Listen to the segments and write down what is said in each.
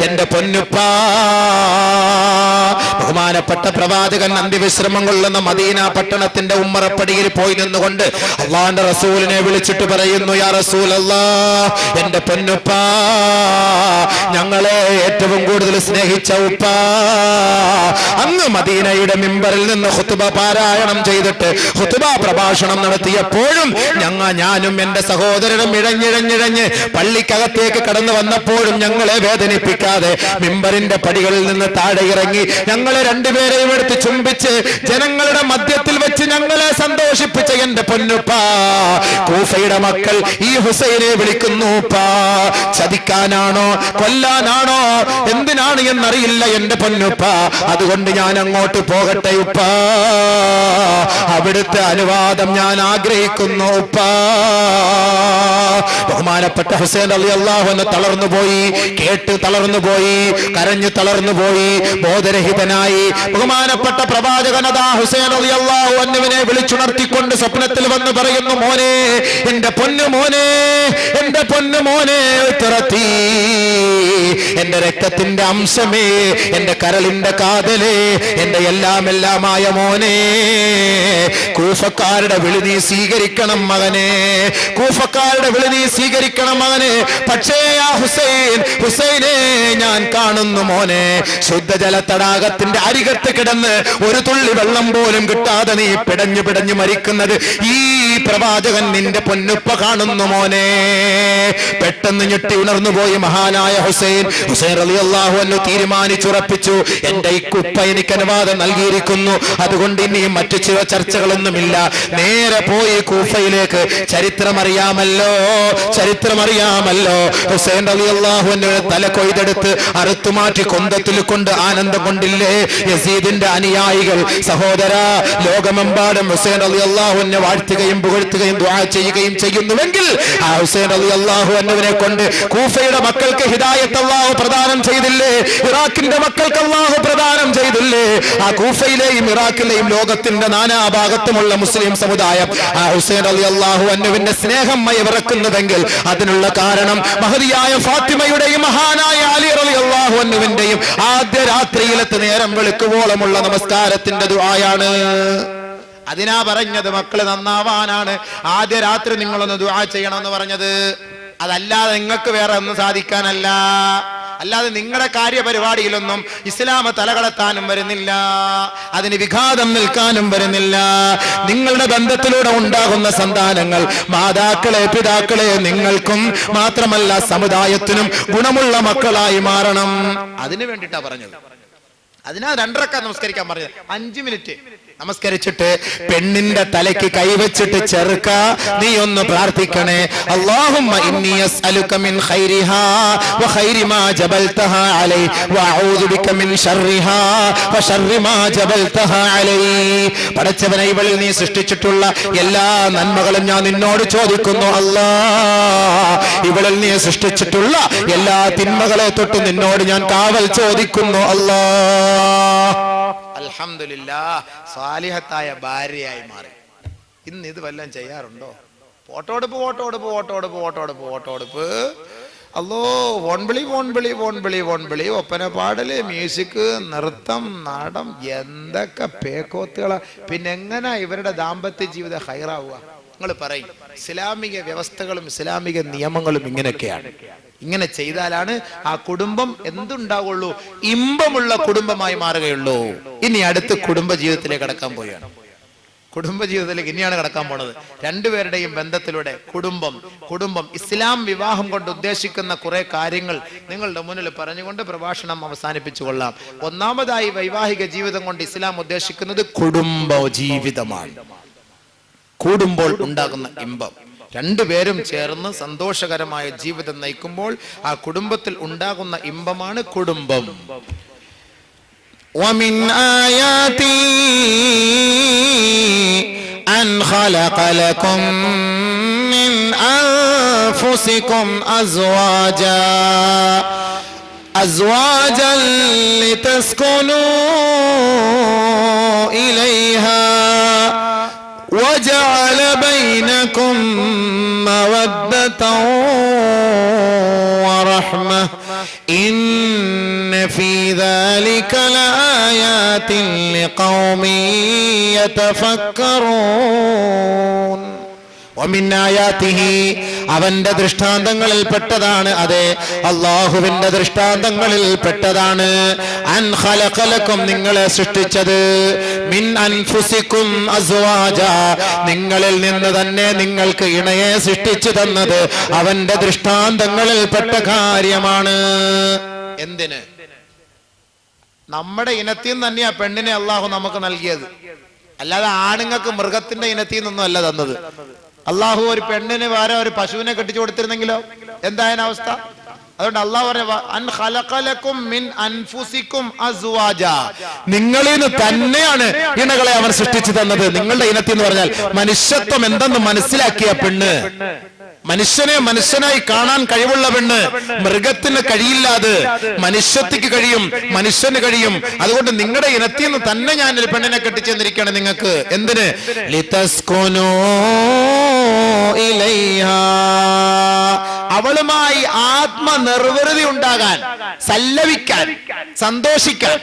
എന്റെ പൊന്നുപ്പാ. ബഹുമാനപ്പെട്ട പ്രവാചകൻ അന്ത്യവിശ്രമം കൊള്ളുന്ന മദീന പട്ടണത്തിന്റെ ഉമ്മറപ്പടിയിൽ പോയി നിന്നുകൊണ്ട് അള്ളാന്റെ റസൂലിനെ വിളിച്ചിട്ട് പറയുന്നു, യാ റസൂലല്ലാഹ്, എന്റെ പൊന്നുപ്പാ, ഞങ്ങളെ ഏറ്റവും കൂടുതൽ സ്നേഹിച്ച ഉപ്പാ, അങ്ങ് മദീനയുടെ മിമ്പറിൽ നിന്ന് ഖുതുബ പാരായണം ചെയ്തിട്ട് ഖുതുബ പ്രഭാഷണം നടത്തിയപ്പോഴും ഞാനും എന്റെ സഹോദരനും ഇഴഞ്ഞിഴഞ്ഞിഴഞ്ഞ് പള്ളിക്കകത്തേക്ക് കടന്നു വന്നപ്പോഴും ഞങ്ങളെ വേദനിപ്പിക്കാതെ മിമ്പറിന്റെ പടികളിൽ നിന്ന് താഴെ ഇറങ്ങി ഞങ്ങളെ രണ്ടുപേരെയും എടുത്ത് ചുംബിച്ച് ജനങ്ങളുടെ മധ്യത്തിൽ വെച്ച് ഞങ്ങളെ സന്തോഷിപ്പിച്ച എന്റെ പൊന്നുപ്പാ, കൂഫയുടെ മക്കൾ ഈ ഹുസൈനെ വിളിക്കുന്നു ഉപ്പാ. ചതിക്കാനാണോ കൊല്ലാനാണോ എന്തിനാണ് എന്നറിയില്ല എന്റെ പൊന്നുപ്പാ, അതുകൊണ്ട് ഞാൻ അങ്ങോട്ട് പോകട്ടെ ഉപ്പാ, അവിടുത്തെ അനുവാദം ഞാൻ ആഗ്രഹിക്കുന്നു ഉപ്പാ. ബഹുമാനപ്പെട്ട ഹുസൈൻ റളിയല്ലാഹു അൻഹു തളർന്നുപോയി, കേട്ട് തളർന്നുപോയി, കരഞ്ഞു തളർന്നുപോയി, ബോധരഹിതനായി. ബഹുമാനപ്പെട്ട പ്രവാചകനദാ ഹുസൈൻ റളിയല്ലാഹു അൻഹുവിനെ വിളിച്ചുണർത്തിക്കൊണ്ട് സ്വപ്നത്തിൽ വന്ന് പറയുന്നു, മോനെ, എന്റെ പൊന്നു മോനെ, എന്റെ പൊന്നു മോനെ, തുറത്തി എന്റെ രക്തത്തിന്റെ അംശമേ, എന്റെ കരളിന്റെ കാതലേ, എന്റെ എല്ലാമായ മോനെ, കൂഫക്കാരുടെ വിളി നീ സ്വീകരിക്കണം മകനെ, കൂഫക്കാരുടെ വിളി നീ സ്വീകരിക്കണം മകനെ. പക്ഷേ ആ ഹുസൈൻ, ഹുസൈനെ ഞാൻ കാണുന്നു മോനെ, ശുദ്ധജല തടാകത്തിന്റെ അരികത്ത് കിടന്ന് ഒരു തുള്ളി വെള്ളം പോലും കിട്ടാതെ നീ പിടഞ്ഞു പിടഞ്ഞു മരിക്കുന്നത് ഈ പ്രവാചകൻ നിന്റെ പൊന്നുപ്പ കാണുന്നു മോനെ. പെട്ടെന്ന് ഞെട്ടി ഉണർന്നുപോയി മഹാനായ ഹുസൈൻ. ഹുസൈൻ റളിയല്ലാഹു അൻഹു തീരുമാനിച്ചുറപ്പിച്ചു, എന്റെ ഈ കുപ്പ എനിക്ക് അനുവാദം നൽകിയിരിക്കുന്നു, അതുകൊണ്ട് ഇനി മറ്റു ചില ചർച്ചകളൊന്നുമില്ല. നേരെ പോയി കൂഫയിലേക്ക്. ചരിത്രമറിയാമല്ലോ, ചരിത്രമറിയാമല്ലോ. ഹുസൈൻ റളിയല്ലാഹു അൻഹു തല കൊയ്തെടുത്ത് അറുത്തുമാറ്റി കൊന്തത്തിൽ കൊണ്ട് ആനന്ദം കൊണ്ടില്ലേ യസീദിന്റെ അനുയായികൾ. സഹോദരാ, ലോകമെമ്പാടും ഹുസൈൻ റളിയല്ലാഹു അൻഹു വാഴ്ത്തുകയും പുകഴ്ത്തുകയും ദുആ ചെയ്യുകയും ചെയ്യുന്നുവെങ്കിൽ ആ ഹുസൈൻ റളിയല്ലാഹു അൻഹുവിനെ കൊണ്ട് കൂഫയുടെ മക്കൾക്ക് ഹിദായത്ത് അല്ലാഹു പ്രദാനം ചെയ്തില്ലേ, ഇറാഖിന്റെ മക്കൾക്ക് അല്ലാഹു പ്രദാനം ചെയ്തില്ലേ. ആ കൂഫയിലെയും ഇറാഖിലെയും ലോകത്തിന്റെ നാനാഭാഗത്തുമുള്ള മുസ്ലിം സമുദായം ആ ഹുസൈൻ റളിയല്ലാഹു അൻഹുവിന്റെ സ്നേഹം മയവിറക്കുന്നുവെങ്കിൽ അതിനുള്ള കാരണം മഹദിയായ ഫാത്തിമയുടെയും മഹാനായ അലി റളിയല്ലാഹു അൻഹുവിന്റെയും ആദ്യ രാത്രിയിലത്തെ നേരം വെളുക്കുവോളമുള്ള നമസ്കാരത്തിന്റെ ദുആയാണ്. അതിനാ പറഞ്ഞത് മക്കള് നന്നാവാനാണ് ആദ്യ രാത്രി നിങ്ങളൊന്ന് ദുആ ചെയ്യണമെന്ന് പറഞ്ഞത്. അതല്ലാതെ നിങ്ങൾക്ക് വേറെ ഒന്നും സാധിക്കാനല്ല. അല്ലാതെ നിങ്ങളുടെ കാര്യപരിപാടിയിലൊന്നും ഇസ്ലാം തലകടത്താനും വരുന്നില്ല, അതിന് വിഘാതം നിൽക്കാനും വരുന്നില്ല. നിങ്ങളുടെ ബന്ധത്തിലൂടെ ഉണ്ടാകുന്ന സന്താനങ്ങൾ, മാതാക്കളെ, പിതാക്കളെ, നിങ്ങൾക്കും മാത്രമല്ല സമുദായത്തിനും ഗുണമുള്ള മക്കളായി മാറണം. അതിനു വേണ്ടിയിട്ടാ പറഞ്ഞത്. അതിനാ 2 റക്അത്ത് നമസ്കരിക്കാൻ പറഞ്ഞത്. 5 മിനിറ്റ് നമസ്കരിച്ചിട്ട് പെണ്ണിന്റെ തലയ്ക്ക് കൈവച്ചിട്ട് ചെറുക്ക നീ ഒന്ന് പ്രാർത്ഥിക്കണേ, അല്ലാഹുമ്മ ഇന്നി അസ്അലുക മിൻ ഖൈരിഹാ വ ഖൈരി മാ ജബൽതഹാ അലൈ വ അഊദു ബിക മിൻ ശർരിഹാ വ ശർരി മാ ജബൽതഹാ അലൈ. പടച്ചവനെ, ഇവളിൽ നീ സൃഷ്ടിച്ചിട്ടുള്ള എല്ലാ നന്മകളും ഞാൻ നിന്നോട് ചോദിക്കുന്നു അല്ലാഹ്. ഇവളിൽ നീ സൃഷ്ടിച്ചിട്ടുള്ള എല്ലാ തിന്മകളെ തൊട്ട് നിന്നോട് ഞാൻ കാവൽ ചോദിക്കുന്നു അല്ലാഹ്. അൽഹംദുലില്ലാഹ്, സാലിഹത്തായ ഭാര്യയായി മാറി. ഇന്ന് ഇത് വല്ലതും ചെയ്യാറുണ്ടോ? ഫോട്ടോടുപ്പ്, ഫോട്ടോടുപ്പ്, ഫോട്ടോടുപ്പ്, ഫോട്ടോടുപ്പ്, ഫോട്ടോടുപ്പ്. അല്ലോ, വോൺവിളി, വോൺവിളി, വോൺവിളി, വോൺവിളി, ഒപ്പന പാടല്, മ്യൂസിക്, നൃത്തം, നാടം, എന്തൊക്കെ പേക്കോത്തുകളാ. പിന്നെ എങ്ങനെ ഇവരുടെ ദാമ്പത്യ ജീവിതം ഹൈറാവുക? നിങ്ങൾ പറയും. ഇസ്ലാമിക വ്യവസ്ഥകളും ഇസ്ലാമിക നിയമങ്ങളും ഇങ്ങനെയൊക്കെയാണ്. ഇങ്ങനെ ചെയ്താലാണ് ആ കുടുംബം എന്തുണ്ടാവുള്ളൂ, ഇമ്പമുള്ള കുടുംബമായി മാറുകയുള്ളൂ. ഇനി അടുത്ത് കുടുംബ ജീവിതത്തിലേക്ക് കടക്കാൻ പോവുകയാണ്. കുടുംബ ജീവിതത്തിലേക്ക് ഇനിയാണ് കടക്കാൻ പോണത്. രണ്ടുപേരുടെയും ബന്ധത്തിലൂടെ കുടുംബം ഇസ്ലാം വിവാഹം കൊണ്ട് ഉദ്ദേശിക്കുന്ന കുറെ കാര്യങ്ങൾ നിങ്ങളുടെ മുന്നിൽ പറഞ്ഞുകൊണ്ട് പ്രഭാഷണം അവസാനിപ്പിച്ചു കൊള്ളാം. ഒന്നാമതായി, വൈവാഹിക ജീവിതം കൊണ്ട് ഇസ്ലാം ഉദ്ദേശിക്കുന്നത് കുടുംബ ജീവിതമാണ്. കൂടുമ്പോൾ ഉണ്ടാകുന്ന ഇമ്പം, രണ്ടുപേരും ചേർന്ന് സന്തോഷകരമായ ജീവിതം നയിക്കുമ്പോൾ ആ കുടുംബത്തിൽ ഉണ്ടാകുന്ന ഇമ്പമാണ് കുടുംബം. ومن آياته أن خلق لكم من أنفسكم أزواجا لتسكنوا إليها وجعل بينكم مودة ورحمة إن في ذلك لآيات لقوم يتفكرون ومن آياته അവന്റെ ദൃഷ്ടാന്തങ്ങളിൽ പെട്ടതാണ് അതെ അല്ലാഹുവിന്റെ ദൃഷ്ടാന്തങ്ങളിൽ പെട്ടതാണ് അൻ ഖലഖലക്കും നിങ്ങളെ സൃഷ്ടിച്ചത് മിൻ അൻഫുസിക്കും അസ്വാജ നിങ്ങളിൽ നിന്ന് തന്നെ നിങ്ങൾക്ക് ഇണയെ സൃഷ്ടിച്ചു തന്നത് അവന്റെ ദൃഷ്ടാന്തങ്ങളിൽ പെട്ട കാര്യമാണ് എന്തിന് നമ്മുടെ ഇനത്തിൽ നിന്ന് തന്നെയാ പെണ്ണിനെ അല്ലാഹു നമുക്ക് നൽകിയത് അല്ലാതെ ആണുങ്ങൾക്ക് മൃഗത്തിന്റെ ഇനത്തിൽ നിന്നൊന്നും അല്ല തന്നത് അള്ളാഹു ഒരു പെണ്ണിന് വേറെ ഒരു പശുവിനെ കെട്ടിച്ചു കൊടുത്തിരുന്നെങ്കിലോ എന്തായാലും അവസ്ഥ അതുകൊണ്ട് അള്ളാഹു പറഞ്ഞു നിങ്ങളിൽ നിന്ന് തന്നെയാണ് ഇണകളെ അവൻ സൃഷ്ടിച്ചു തന്നത് നിങ്ങളുടെ ഇനത്തിൽ എന്ന് പറഞ്ഞാൽ മനുഷ്യത്വം എന്തെന്ന് മനസ്സിലാക്കിയ പെണ്ണ് മനുഷ്യനെ മനുഷ്യനായി കാണാൻ കഴിവുള്ള പെണ്ണ് മൃഗത്തിന് കഴിയില്ലാതെ മനുഷ്യത്തിക്ക് കഴിയും മനുഷ്യന് കഴിയും അതുകൊണ്ട് നിങ്ങളുടെ ഇനത്തിൽ നിന്ന് തന്നെ ഞാൻ ഒരു പെണ്ണിനെ കെട്ടിച്ചെന്നിരിക്കുകയാണ് നിങ്ങൾക്ക് എന്തിന് ലിതസ്കുനൂ ഇലൈഹാ അവളുമായി ആത്മനിർവൃതി ഉണ്ടാകാൻ സല്ലപിക്കാൻ സന്തോഷിക്കാൻ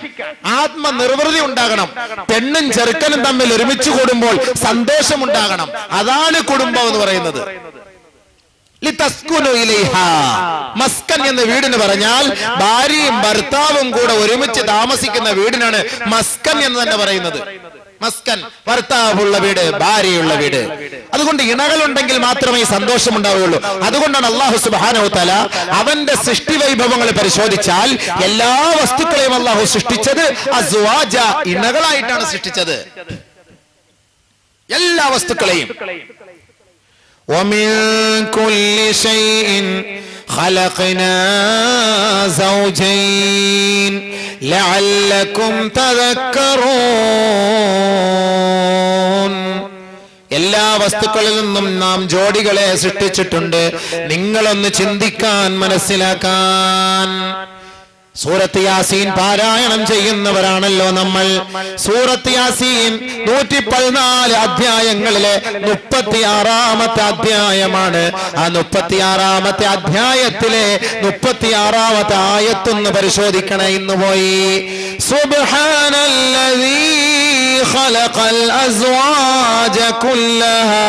ആത്മനിർവൃതി ഉണ്ടാകണം പെണ്ണും ചെറുക്കനും തമ്മിൽ ഒരുമിച്ച് കൂടുമ്പോൾ സന്തോഷമുണ്ടാകണം അതാണ് കുടുംബം എന്ന് പറയുന്നത് മസ്കൻ എന്ന വീടിന് പറഞ്ഞാൽ ഭാര്യയും ഭർത്താവും കൂടെ ഒരുമിച്ച് താമസിക്കുന്ന വീടിനാണ് മസ്കൻ എന്ന് തന്നെ പറയുന്നത് മസ്കൻ ഭർത്താവുള്ള വീട് ഭാര്യയുള്ള വീട് അതുകൊണ്ട് ഇണകളുണ്ടെങ്കിൽ മാത്രമേ സന്തോഷം ഉണ്ടാവുകയുള്ളൂ അതുകൊണ്ടാണ് അല്ലാഹു സുബ്ഹാനഹു വ തആല അവന്റെ സൃഷ്ടി വൈഭവങ്ങൾ പരിശോധിച്ചാൽ എല്ലാ വസ്തുക്കളെയും അല്ലാഹു സൃഷ്ടിച്ചത് അസ്വാജ ഇണകളായിട്ടാണ് സൃഷ്ടിച്ചത് എല്ലാ വസ്തുക്കളെയും ومن كل شيء خلقنا زوجين لعلكم تذكرون എല്ലാ വസ്തുക്കളിൽ നിന്നും നാം ജോഡികളെ സൃഷ്ടിച്ചിട്ടുണ്ട് നിങ്ങളൊന്ന് ചിന്തിക്കാൻ മനസ്സിലാക്കാൻ സൂറത്ത് യാസീൻ പാരായണം ചെയ്യുന്നവരാണല്ലോ നമ്മൾ സൂറത്ത് യാസീൻ 114 അധ്യായങ്ങളിലെ 36ാമത്തെ അധ്യായമാണ് ആ 36ാമത്തെ അധ്യായത്തിലെ 36ാമത്തെ ആയത്തൊന്ന് പരിശോധിക്കണേ ഇന്ന് പോയി സുബ്ഹാനല്ലദീ ഖലഖൽ അസ്വാജ കുല്ലഹാ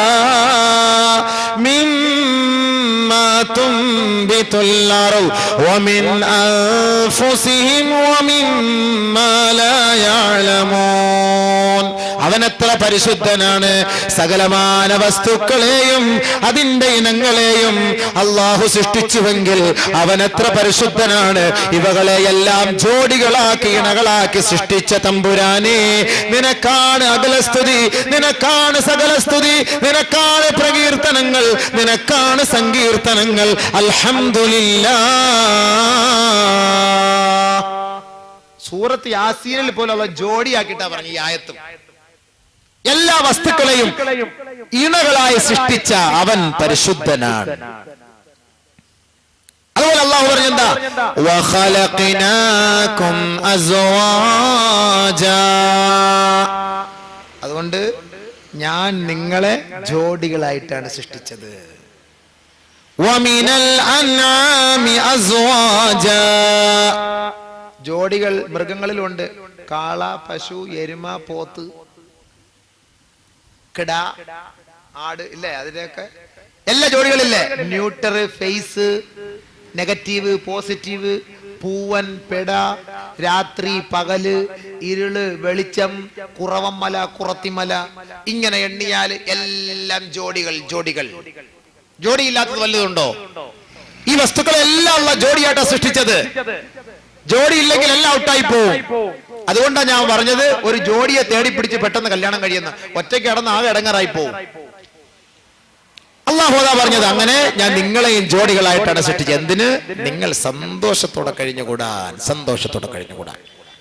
മിമ്മാ തുൻബിതുൽ അർദ് വമിൻ أنفسهم ومما لا يعلمون അവനത്ര പരിശുദ്ധനാണ് സകലമാന വസ്തുക്കളെയും അതിന്റെ ഇനങ്ങളെയും അല്ലാഹു സൃഷ്ടിച്ചുവെങ്കിൽ അവനത്ര പരിശുദ്ധനാണ് ഇവകളെയെല്ലാം ജോഡികളാക്കി ഇണകളാക്കി സൃഷ്ടിച്ച തമ്പുരാനെ നിനക്കാണ് അഖിലസ്തുതി നിനക്കാണ് സകലസ്തുതി നിനക്കാണ് പ്രകീർത്തനങ്ങൾ നിനക്കാണ് സങ്കീർത്തനങ്ങൾ അൽഹംദുലില്ലാഹ് സൂറത്ത് യാസീനിൽ പോലുള്ള ജോഡിയാക്കിട്ടാ പറഞ്ഞു ഈ ആയത്തും എല്ലാ വസ്തുക്കളെയും ഇണകളായി സൃഷ്ടിച്ച അവൻ പരിശുദ്ധനാണ് അതുപോലെ അല്ലാഹു പറഞ്ഞെന്താ വഖലഖനാകും അസ്വാജാ അതുകൊണ്ട് ഞാൻ നിങ്ങളെ ജോഡികളായിട്ടാണ് സൃഷ്ടിച്ചത് വമിനൽ അൻആമി അസ്വാജാ ജോഡികൾ മൃഗങ്ങളിലുണ്ട് കാള പശു എരുമ പോത്ത് കിട ആട് ഇല്ലേ അതിന്റെയൊക്കെ എല്ലാ ജോഡികളില്ലേ ന്യൂട്ടർ ഫേസ് നെഗറ്റീവ് പോസിറ്റീവ് പൂവൻ പെട രാത്രി പകല് ഇരുള് വെളിച്ചം കുറവമ്മല കുറത്തിമല ഇങ്ങനെ എണ്ണിയാൽ എല്ലാം ജോഡികൾ ജോഡികൾ ജോഡിയില്ലാത്തത് വല്ലതുണ്ടോ ഈ വസ്തുക്കളെല്ലാം ഉള്ള ജോഡിയായിട്ടാണ് സൃഷ്ടിച്ചത് ജോഡി ഇല്ലെങ്കിൽ എല്ലാം ഔട്ടായി പോവും അതുകൊണ്ടാണ് ഞാൻ പറഞ്ഞത് ഒരു ജോഡിയെ തേടി പിടിച്ച് പെട്ടെന്ന് കല്യാണം കഴിയുന്ന ഒറ്റയ്ക്ക് കിടന്ന് ആകെ ഇടങ്ങാറായി പോവും അല്ലാഹു പറഞ്ഞത് അങ്ങനെ ഞാൻ നിങ്ങളെയും ജോഡികളായിട്ടാണ് സൃഷ്ടിച്ചത് എന്തിന് നിങ്ങൾ സന്തോഷത്തോടെ കഴിഞ്ഞുകൂടാൻ സന്തോഷത്തോടെ കഴിഞ്ഞുകൂടാൻ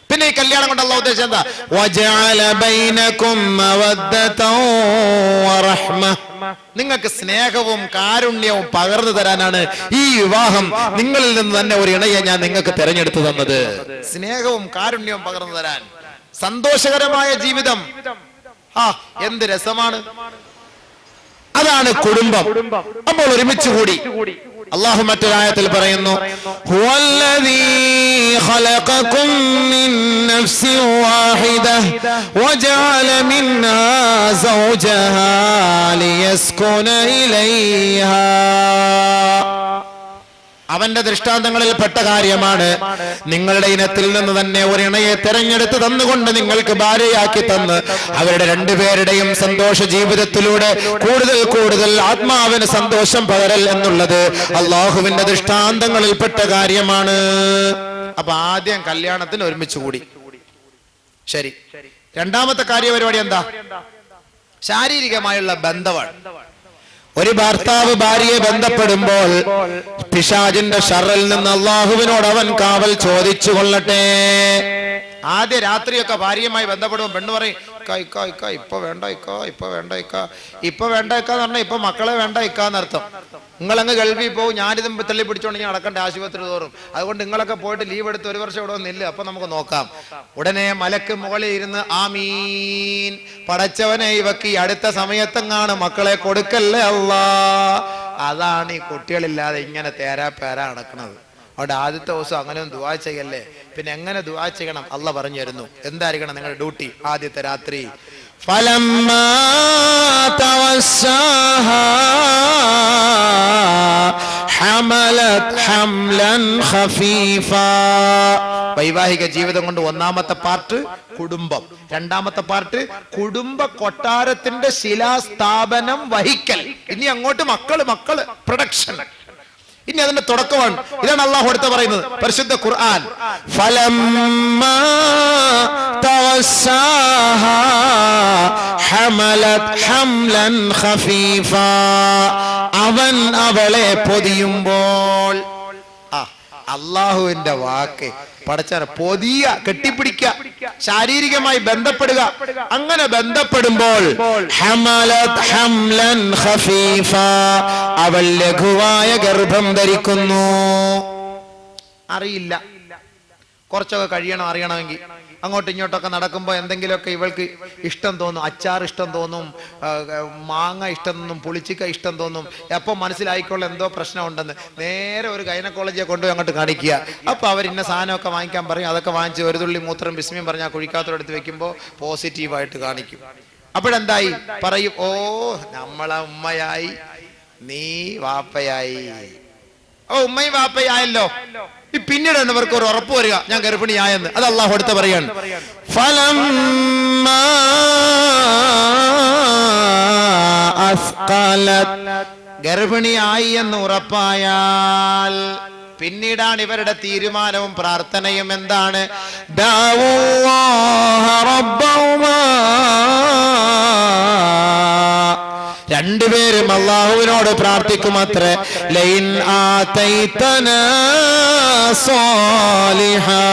പിന്നെ ഈ കല്യാണം കൊണ്ട് അല്ലാഹു ഉദ്ദേശിച്ചത് എന്താ വജഅല ബൈനകും മവദ്ദതൻ വറഹ്മ നിങ്ങൾക്ക് സ്നേഹവും കാരുണ്യവും പകർന്നു തരാനാണ് ഈ വിവാഹം നിങ്ങളിൽ നിന്ന് തന്നെ ഒരു ഇണയെ ഞാൻ നിങ്ങൾക്ക് തെരഞ്ഞെടുത്തു തന്നത് സ്നേഹവും കാരുണ്യവും പകർന്നു തരാൻ സന്തോഷകരമായ ജീവിതം എന്ത് രസമാണ് അതാണ് കുടുംബം അപ്പോൾ ഒരുമിച്ച് കൂടി അല്ലാഹു മറ്റൊരായത്തിൽ പറയുന്നു ഹുവല്ലദീ ഖലഖകും മിൻ നഫ്സിൻ വാഹിദഹ വജഅല മിൻഹാ സൗജഹാ ലിയസ്കുന ഇലൈഹാ. അവന്റെ ദൃഷ്ടാന്തങ്ങളിൽ പെട്ട കാര്യമാണ് നിങ്ങളുടെ ഇനത്തിൽ നിന്ന് തന്നെ ഒരിണയെ തെരഞ്ഞെടുത്ത് തന്നുകൊണ്ട് നിങ്ങൾക്ക് ഭാര്യയാക്കി തന്ന് അവരുടെ രണ്ടുപേരുടെയും സന്തോഷ ജീവിതത്തിലൂടെ കൂടുതൽ കൂടുതൽ ആത്മാവിന് സന്തോഷം പകരൽ എന്നുള്ളത് അള്ളാഹുവിന്റെ ദൃഷ്ടാന്തങ്ങളിൽ പെട്ട കാര്യമാണ്. അപ്പൊ ആദ്യം കല്യാണത്തിന് ഒരുമിച്ച് കൂടി. ശരി, രണ്ടാമത്തെ കാര്യപരിപാടി എന്താ? ശാരീരികമായുള്ള ബന്ധമാണ്. ഒരു ഭർത്താവ് ഭാര്യയെ ബന്ധപ്പെടുമ്പോൾ പിശാചിന്റെ ഷർറിൽ നിന്ന് അള്ളാഹുവിനോട് അവൻ കാവൽ ചോദിച്ചു കൊള്ളട്ടെ. ആദ്യ രാത്രിയൊക്കെ ഭാര്യയുമായി ബന്ധപ്പെടുമ്പോൾ പെണ്ണ് പറയും ഇപ്പൊ വേണ്ട ഇപ്പൊ വേണ്ട എന്ന് പറഞ്ഞാൽ ഇപ്പൊ മക്കളെ വേണ്ട എന്നർത്ഥം. നിങ്ങളങ്ങ് ഗൾഫിൽ പോകും, ഞാനിതും തള്ളി പിടിച്ചോണ്ടെങ്കിൽ നടക്കണ്ട ആശുപത്രി തോറും. അതുകൊണ്ട് നിങ്ങളൊക്കെ പോയിട്ട് ലീവ് എടുത്ത് ഒരു വർഷം ഇവിടെ ഒന്നില്ല, അപ്പൊ നമുക്ക് നോക്കാം. ഉടനെ മലക്ക് മുകളിൽ ഇരുന്ന് ആമീൻ, പടച്ചവനെ ഇവക്ക് ഈ അടുത്ത സമയത്തെങ്ങാണ് മക്കളെ കൊടുക്കല്ലേ അല്ലാ. അതാണ് ഈ കുട്ടികളില്ലാതെ ഇങ്ങനെ തേരാപ്പേരാ നടക്കുന്നത്. അവിടെ ആദ്യത്തെ ദിവസം അങ്ങനെ ദുആ ചെയ്യല്ലേ, പിന്നെ എങ്ങനെ ദുആ ചെയ്യണം അല്ല പറഞ്ഞു തരുന്നു. എന്തായിരിക്കണം നിങ്ങളുടെ ഡ്യൂട്ടി? ആദ്യത്തെ രാത്രി ഫലമ്മാ തവസ്സാഹാ ഹമലത് ഹംലൻ ഖഫീഫാ. വൈവാഹിക ജീവിതം കൊണ്ട് ഒന്നാമത്തെ പാർട്ട് കുടുംബം, രണ്ടാമത്തെ പാർട്ട് കുടുംബ കൊട്ടാരത്തിന്റെ ശിലാസ്ഥാപനം വഹിക്കൽ. ഇനി അങ്ങോട്ട് മക്കള് പ്രൊഡക്ഷൻ. ഇനി അതിന്റെ തുടക്കമാണ്. ഇതാണ് അള്ളാഹു അടുത്ത് പറയുന്നത് പരിശുദ്ധ ഖുർആൻ. ഫലമ്മാ തവസ്സാഹാ ഹമലത് ഹംലൻ ഖഫീഫാ. അവൻ അവളെ പൊതിയുമ്പോൾ. അള്ളാഹുവിന്റെ വാക്ക് പടച്ചവനെ പൊതിയ, കെട്ടിപ്പിടിക്കുക, ശാരീരികമായി ബന്ധപ്പെടുക. അങ്ങനെ ബന്ധപ്പെടുമ്പോൾ ഹമലത് ഹംലൻ ഖഫീഫാ, അവൾ ലഘുവായ ഗർഭം ധരിക്കുന്നു. അറിയില്ല, കുറച്ചൊക്കെ കഴിയണം അറിയണമെങ്കിൽ. അങ്ങോട്ടും ഇങ്ങോട്ടൊക്കെ നടക്കുമ്പോൾ എന്തെങ്കിലുമൊക്കെ ഇവൾക്ക് ഇഷ്ടം തോന്നും. അച്ചാർ ഇഷ്ടം തോന്നും, മാങ്ങ ഇഷ്ടം തോന്നും, പുളിച്ചിക്ക ഇഷ്ടം തോന്നും. എപ്പോൾ മനസ്സിലായിക്കോളെ എന്തോ പ്രശ്നമുണ്ടെന്ന്. നേരെ ഒരു ഗൈനക്കോളജിയെ കൊണ്ടുപോയി അങ്ങോട്ട് കാണിക്കുക. അപ്പോൾ അവർ ഇന്ന സാധനമൊക്കെ വാങ്ങിക്കാൻ പറയും. അതൊക്കെ വാങ്ങിച്ച് ഒരു തുള്ളി മൂത്രം ബിസ്മിയും പറഞ്ഞാൽ കുഴിക്കാത്തോടെടുത്ത് വെക്കുമ്പോൾ പോസിറ്റീവായിട്ട് കാണിക്കും. അപ്പോഴെന്തായി പറയും, ഓ നമ്മളെ ഉമ്മയായി, നീ വാപ്പയായി. ഓ ഉമ്മയും വാപ്പയായല്ലോ. പിന്നീട് ഇവർക്ക് ഒരു ഉറപ്പ് വരിക, ഞാൻ ഗർഭിണിയായെന്ന്. അത് അള്ളാഹു അടുത്ത് പറയാണ്. ഫലമ്മാ അസ്ഖലത്, ഗർഭിണിയായി എന്ന് ഉറപ്പായാൽ പിന്നീടാണ് ഇവരുടെ തീരുമാനവും പ്രാർത്ഥനയും എന്താണ്? ദഅവല്ലാഹ റബ്ബഹുമാ, രണ്ടുപേരും അള്ളാഹുവിനോട് പ്രാർത്ഥിക്കുമത്രേ. ലൈൻ ആതൈതനാ സ്വാലിഹാ,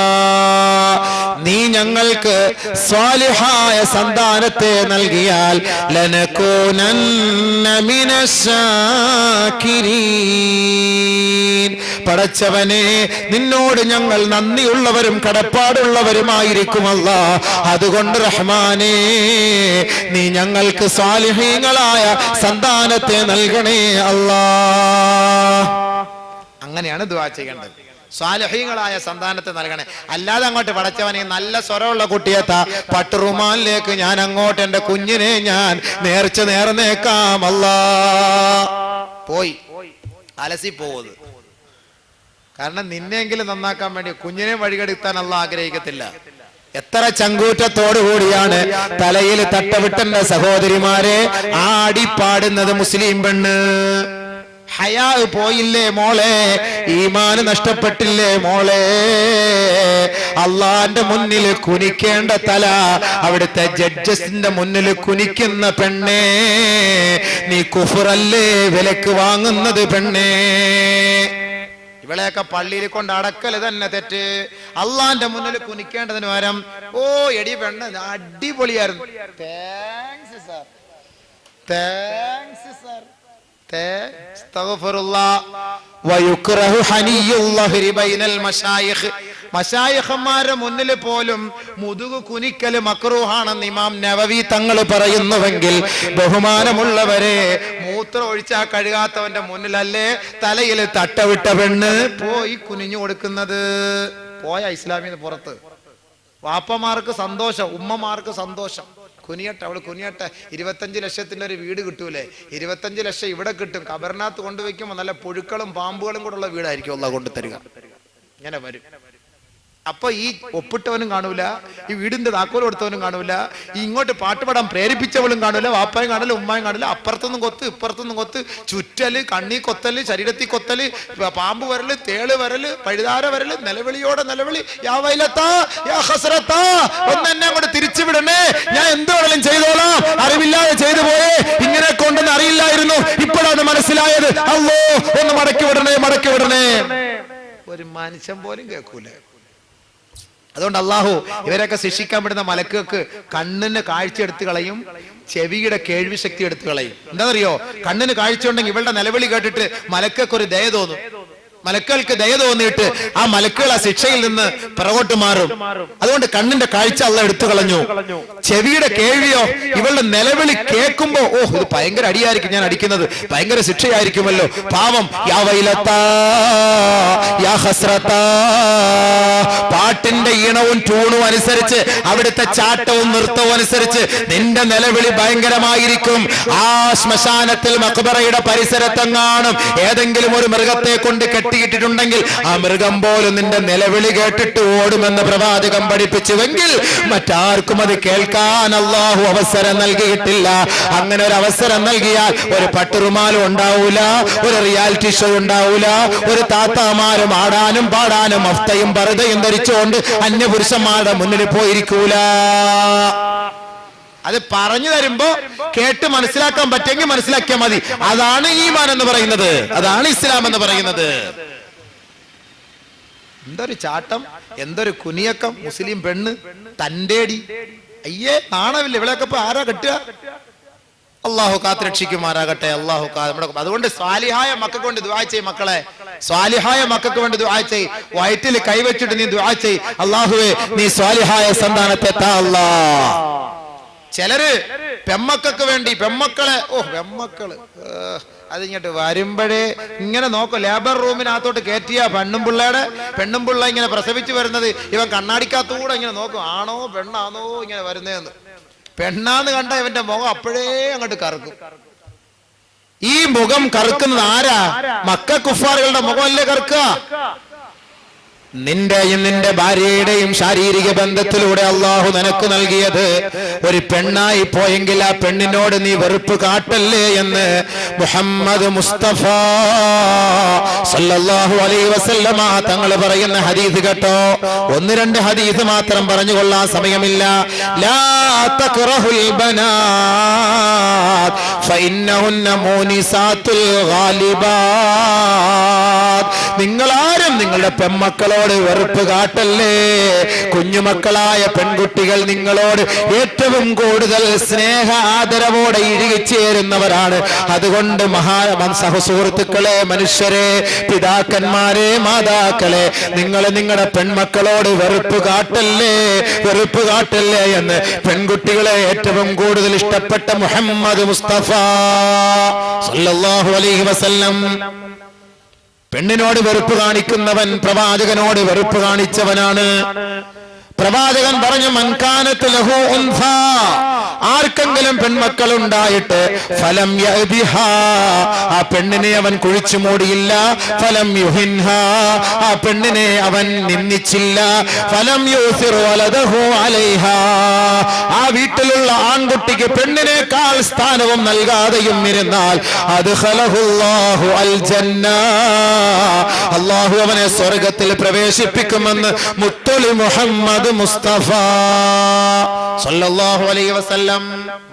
നീ ഞങ്ങൾക്ക് സ്വാലിഹായ സന്താനത്തെ നൽകിയാൽ ലനകൂനന്ന മിനശ്ശാകിരീൻ, പടച്ചവനെ നിന്നോട് ഞങ്ങൾ നന്ദിയുള്ളവരും കടപ്പാടുള്ളവരുമായിരിക്കും അല്ലാ. അതുകൊണ്ട് റഹ്മാനേ, നീ ഞങ്ങൾക്ക് സ്വാലിഹീങ്ങളായ സന്താനത്തെ നൽകണേ അല്ലാ. അങ്ങനെയാണ് ദുആ ചെയ്യേണ്ടത്. സ്വാലിഹീങ്ങളായ സന്താനത്തെ നൽകണേ. അല്ലാതെ അങ്ങോട്ട് പടച്ചവനെ നല്ല സ്വരമുള്ള കുട്ടിയെത്താ പട്ടുറുമാനിലേക്ക് ഞാൻ അങ്ങോട്ട് എന്റെ കുഞ്ഞിനെ ഞാൻ നേർന്നേക്കാം അല്ലാ. പോയി അലസി പോവത്. കാരണം നിന്നെങ്കിലും നന്നാക്കാൻ വേണ്ടി കുഞ്ഞിനെ വഴികെടുത്താൻ അല്ലാഹ് ആഗ്രഹിക്കത്തില്ല. എത്ര ചങ്കൂറ്റത്തോടുകൂടിയാണ് തലയിൽ തട്ടവിട്ടന്റെ സഹോദരിമാരെ ആടിപ്പാടുന്നത് മുസ്ലിം പെണ്ണ്. ഹയാ പോയില്ലേ മോളെ, ഈമാന് നഷ്ടപ്പെട്ടില്ലേ മോളെ. അള്ളാന്റെ മുന്നിൽ കുനിക്കേണ്ട തല അവിടുത്തെ ജഡ്ജസിന്റെ മുന്നിൽ കുനിക്കുന്ന പെണ്ണേ, നീ കുഫറല്ലേ വിലക്ക് വാങ്ങുന്നത് പെണ്ണേ. ഇവളെയൊക്കെ പള്ളിയിൽ കൊണ്ട് അടക്കല് തന്നെ തെറ്റ്. അള്ളാന്റെ മുന്നിൽ കുനിക്കേണ്ടതിന് പകരം ഓ എടി പെണ്ണ് അടിപൊളിയായിരുന്നു, താങ്ക്സ് സാർ, താങ്ക്സ് സാർ, മശായിഖന്മാരുടെ മുന്നിൽ പോലും മുതുകു കുനിക്കല് മക്രൂഹാണെന്ന് ഇമാം നവവി തങ്ങൾ പറയുന്നുവെങ്കിൽ ബഹുമാനമുള്ളവരെ മൂത്രം ഒഴിച്ചാ കഴുകാത്തവന്റെ മുന്നിലല്ലേ തലയിൽ തട്ടവിട്ട പെണ്ണ് പോയി കുനിഞ്ഞു കൊടുക്കുന്നത്? പോയ ഇസ്ലാമിന് പുറത്ത്. വാപ്പമാർക്ക് സന്തോഷം, ഉമ്മമാർക്ക് സന്തോഷം. കുനിയട്ടെ, അവള് കുനിയട്ടെ. 25 ലക്ഷത്തിന്റെ ഒരു വീട് കിട്ടൂലേ? 25 ലക്ഷം ഇവിടെ കിട്ടും. കബറിനകത്ത് കൊണ്ടുവയ്ക്കുമ്പോൾ നല്ല പുഴുക്കളും പാമ്പുകളും കൂടെ ഉള്ള വീടായിരിക്കും അള്ളാഹ് കൊണ്ടു തരിക. ഇങ്ങനെ വരും. അപ്പൊ ഈ ഒപ്പിട്ടവനും കാണൂല, ഈ വീടിന്റെ താക്കോൽ കൊടുത്തവനും കാണൂല, ഈ ഇങ്ങോട്ട് പാട്ടുപാടാൻ പ്രേരിപ്പിച്ചവളും കാണൂല, വാപ്പായും കാണില്ല, ഉമ്മായും കാണില്ല. അപ്പുറത്തൊന്നും കൊത്ത്, ഇപ്പുറത്തൊന്നും കൊത്ത്, ചുറ്റല്, കണ്ണി കൊത്തല്, ശരീരത്തിൽ കൊത്തല്, പാമ്പ് വരല്, തേള് വരല്, പഴുതാര വരല്, നിലവിളിയോടെ നിലവിളി. യാ വൈലത്താ, യാ ഹസ്രത്താ, ഒന്ന് എന്നെ അങ്ങോട്ട് തിരിച്ചു വിടണേ, ഞാൻ എന്ത് വേണേലും ചെയ്തോളാം, അറിവില്ലാതെ ചെയ്തു പോയേ, ഇങ്ങനെ കൊണ്ടെന്ന് അറിയില്ലായിരുന്നു, ഇപ്പോഴാണ് മനസ്സിലായത്. അല്ലോ ഒന്ന് മടക്കി വിടണേ, മടക്കി വിടണേ. ഒരു മനുഷ്യൻ പോലും കേൾക്കൂല. അതുകൊണ്ട് അള്ളാഹു ഇവരൊക്കെ ശിക്ഷിക്കാൻ പറ്റുന്ന മലക്കുകൾക്ക് കണ്ണിന് കാഴ്ച എടുത്തു കളയും, ചെവിയുടെ കേൾവി ശക്തി എടുത്തു കളയും. എന്താണെന്നറിയോ? കണ്ണിന് കാഴ്ച ഉണ്ടെങ്കിൽ ഇവളുടെ നിലവിളി കേട്ടിട്ട് മലക്കുകൾക്ക് ഒരു ദയ തോന്നും. മലക്കുകൾക്ക് ദയ തോന്നിയിട്ട് ആ മലക്കുകൾ ആ ശിക്ഷയിൽ നിന്ന് പിറകോട്ട് മാറും. അതുകൊണ്ട് കണ്ണിന്റെ കാഴ്ച അള്ളാഹ് എടുത്തു കളഞ്ഞു. ചെവിയുടെ കേൾവിയോ, ഇവളുടെ നിലവിളി കേൾക്കുമ്പോ ഇത് ഭയങ്കര അടിയായിരിക്കും, ഞാൻ അടിക്കുന്നത് ഭയങ്കര ശിക്ഷയായിരിക്കുമല്ലോ, പാവം. യാ വൈലത്താ, യാ ഹസ്രത്താ. പാട്ടിന്റെ ഈണവും ട്യൂണും അനുസരിച്ച്, അവിടുത്തെ ചാട്ടവും നൃത്തവും അനുസരിച്ച് നിന്റെ നിലവിളി ഭയങ്കരമായിരിക്കും. ആ ശ്മശാനത്തിൽ മഖ്ബറയുടെ പരിസരത്തെങ്ങാനും ഏതെങ്കിലും ഒരു മൃഗത്തെ കൊണ്ട് കെട്ടിയിട്ടിട്ടുണ്ടെങ്കിൽ ആ മൃഗം പോലും നിന്റെ നിലവിളി കേട്ടിട്ട് ഓടുമെന്ന് പ്രവാചകൻ പഠിപ്പിച്ചുവെങ്കിൽ മറ്റാർക്കും അത് കേൾക്കാൻ അല്ലാഹു അവസരം നൽകിയിട്ടില്ല. അങ്ങനെ ഒരു അവസരം നൽകിയാൽ ഒരു പട്ടുറുമാലും ഉണ്ടാവൂല, ഒരു റിയാലിറ്റി ഷോ ഉണ്ടാവൂല, ഒരു താത്താമാരും ആടാനും പാടാനും മഫ്തയും പർദയും ധരിച്ചുകൊണ്ട് അന്യപുരുഷന്മാരുടെ മുന്നിൽ പോയിരിക്കൂല. അത് പറഞ്ഞു തരുമ്പോ കേട്ട് മനസ്സിലാക്കാൻ പറ്റുമെങ്കിൽ മനസ്സിലാക്കിയാൽ മതി. അതാണ് ഈമാൻ എന്ന് പറയുന്നത്, അതാണ് ഇസ്ലാം എന്ന് പറയുന്നത്. എന്തൊരു ചാട്ടം, എന്തൊരു കുനിയക്കം. മുസ്ലിം പെണ്ണ് തന്റേടി. അയ്യേ, നാണമില്ല. ഇവിടെയൊക്കെ ഇപ്പൊ ആരാ കെട്ടുക? അള്ളാഹു കാത്തുരക്ഷിക്കുമാറാകട്ടെ. അള്ളാഹു അതുകൊണ്ട് സ്വാലിഹായ മക്കൾക്ക് വേണ്ടി ദുആ ചെയ്യ് മക്കളെ. സ്വാലിഹായ മക്കൾക്ക് വേണ്ടി ദുആ ചെയ്യ്. വയറ്റിൽ കൈവച്ചിട്ട് നീ ദുആ ചെയ്യ്, അള്ളാഹുവേ നീ സ്വാലിഹായ സന്താനത്തെ താ അല്ലാഹ്. ചിലര് പെമ്മക്കൾക്ക് വേണ്ടി, പെമ്മക്കളെ, പെമ്മക്കള് അതിങ്ങോട്ട് വരുമ്പോഴേ ഇങ്ങനെ നോക്കും. ലേബർ റൂമിനകത്തോട്ട് കയറ്റിയ പെണ്ണും പിള്ള ഇങ്ങനെ പ്രസവിച്ചു വരുന്നത് ഇവൻ കണ്ണാടിക്കകത്തൂടെ ഇങ്ങനെ നോക്കും, ആണോ പെണ്ണാണോ ഇങ്ങനെ വരുന്നതെന്ന്. പെണ്ണാന്ന് കണ്ട ഇവന്റെ മുഖം അപ്പോഴേ അങ്ങോട്ട് കറുക്കും. ഈ മുഖം കറുക്കുന്നത് ആരാ? മക്ക കുഫാറുകളുടെ മുഖമല്ലേ കറുക്കുക? നിന്റെയും നിന്റെ ഭാര്യയുടെയും ശാരീരിക ബന്ധത്തിലൂടെ അള്ളാഹു നിനക്ക് നൽകിയത് ഒരു പെണ്ണായി പോയെങ്കിൽ ആ പെണ്ണിനോട് നീ വെറുപ്പ് കാട്ടല്ലേ എന്ന് മുഹമ്മദ് മുസ്തഫ സല്ലല്ലാഹു അലൈഹി വസല്ലമ തങ്ങൾ പറയുന്ന ഹദീസ് കേട്ടോ. 1-2 ഹദീസ് മാത്രം പറഞ്ഞുകൊള്ളാൻ സമയമില്ല. ലാ തക്റഹുൽ ബനാത് ഫഇന്നഹുന്ന മൂനിസാത്തുൽ ഗാലിബാത്. നിങ്ങളാരും നിങ്ങളുടെ പെൺമക്കളോട് വെറുപ്പ് കാട്ടല്ലേ. കുഞ്ഞുമക്കളായ പെൺകുട്ടികൾ നിങ്ങളോട് ഏറ്റവും കൂടുതൽ സ്നേഹ ആദരവോടെ ഇഴുകിച്ചേരുന്നവരാണ്. അതുകൊണ്ട് സഹസുഹൃത്തുക്കളെ, മനുഷ്യരെ, പിതാക്കന്മാരെ, മാതാക്കളെ, നിങ്ങൾ നിങ്ങളുടെ പെൺമക്കളോട് വെറുപ്പ് കാട്ടല്ലേ, വെറുപ്പ് കാട്ടല്ലേ എന്ന് പെൺകുട്ടികളെ ഏറ്റവും കൂടുതൽ ഇഷ്ടപ്പെട്ട മുഹമ്മദ് മുസ്തഫ സല്ലല്ലാഹു അലൈഹി വസല്ലം. പെണ്ണിനോട് വെറുപ്പ് കാണിക്കുന്നവൻ പ്രവാചകനോട് വെറുപ്പ് കാണിച്ചവനാണ്. പ്രവാചകൻ പറഞ്ഞു, മൻകാനത്ത് ലഹു ഉൻഫ, ആർക്കെങ്കിലും പെൺമക്കൾ ഉണ്ടായിട്ട് ഫലം യഅ്ബിഹാ, ആ പെണ്ണിനെ അവൻ കുഴിച്ചു മൂടിയില്ല. ഫലം യുഹിൻഹാ, ആ പെണ്ണിനെ അവൻ നിന്ദിച്ചില്ല. ഫലം യൂസിർ വലദഹു അലൈഹാ, ആ വീട്ടിലുള്ള ആൺകുട്ടിക്ക് പെണ്ണിനേക്കാൾ സ്ഥാനവും നൽകാതെയും ഇരുന്നാൽ അദ്ഖലഹുല്ലാഹു അൽ ജന്ന, അല്ലാഹു അവനെ സ്വർഗ്ഗത്തിൽ പ്രവേശിപ്പിക്കുമെന്ന് മുത്തലി മുഹമ്മദ് മുസ്തഫ സല്ലല്ലാഹു അലൈഹി വസല്ലം.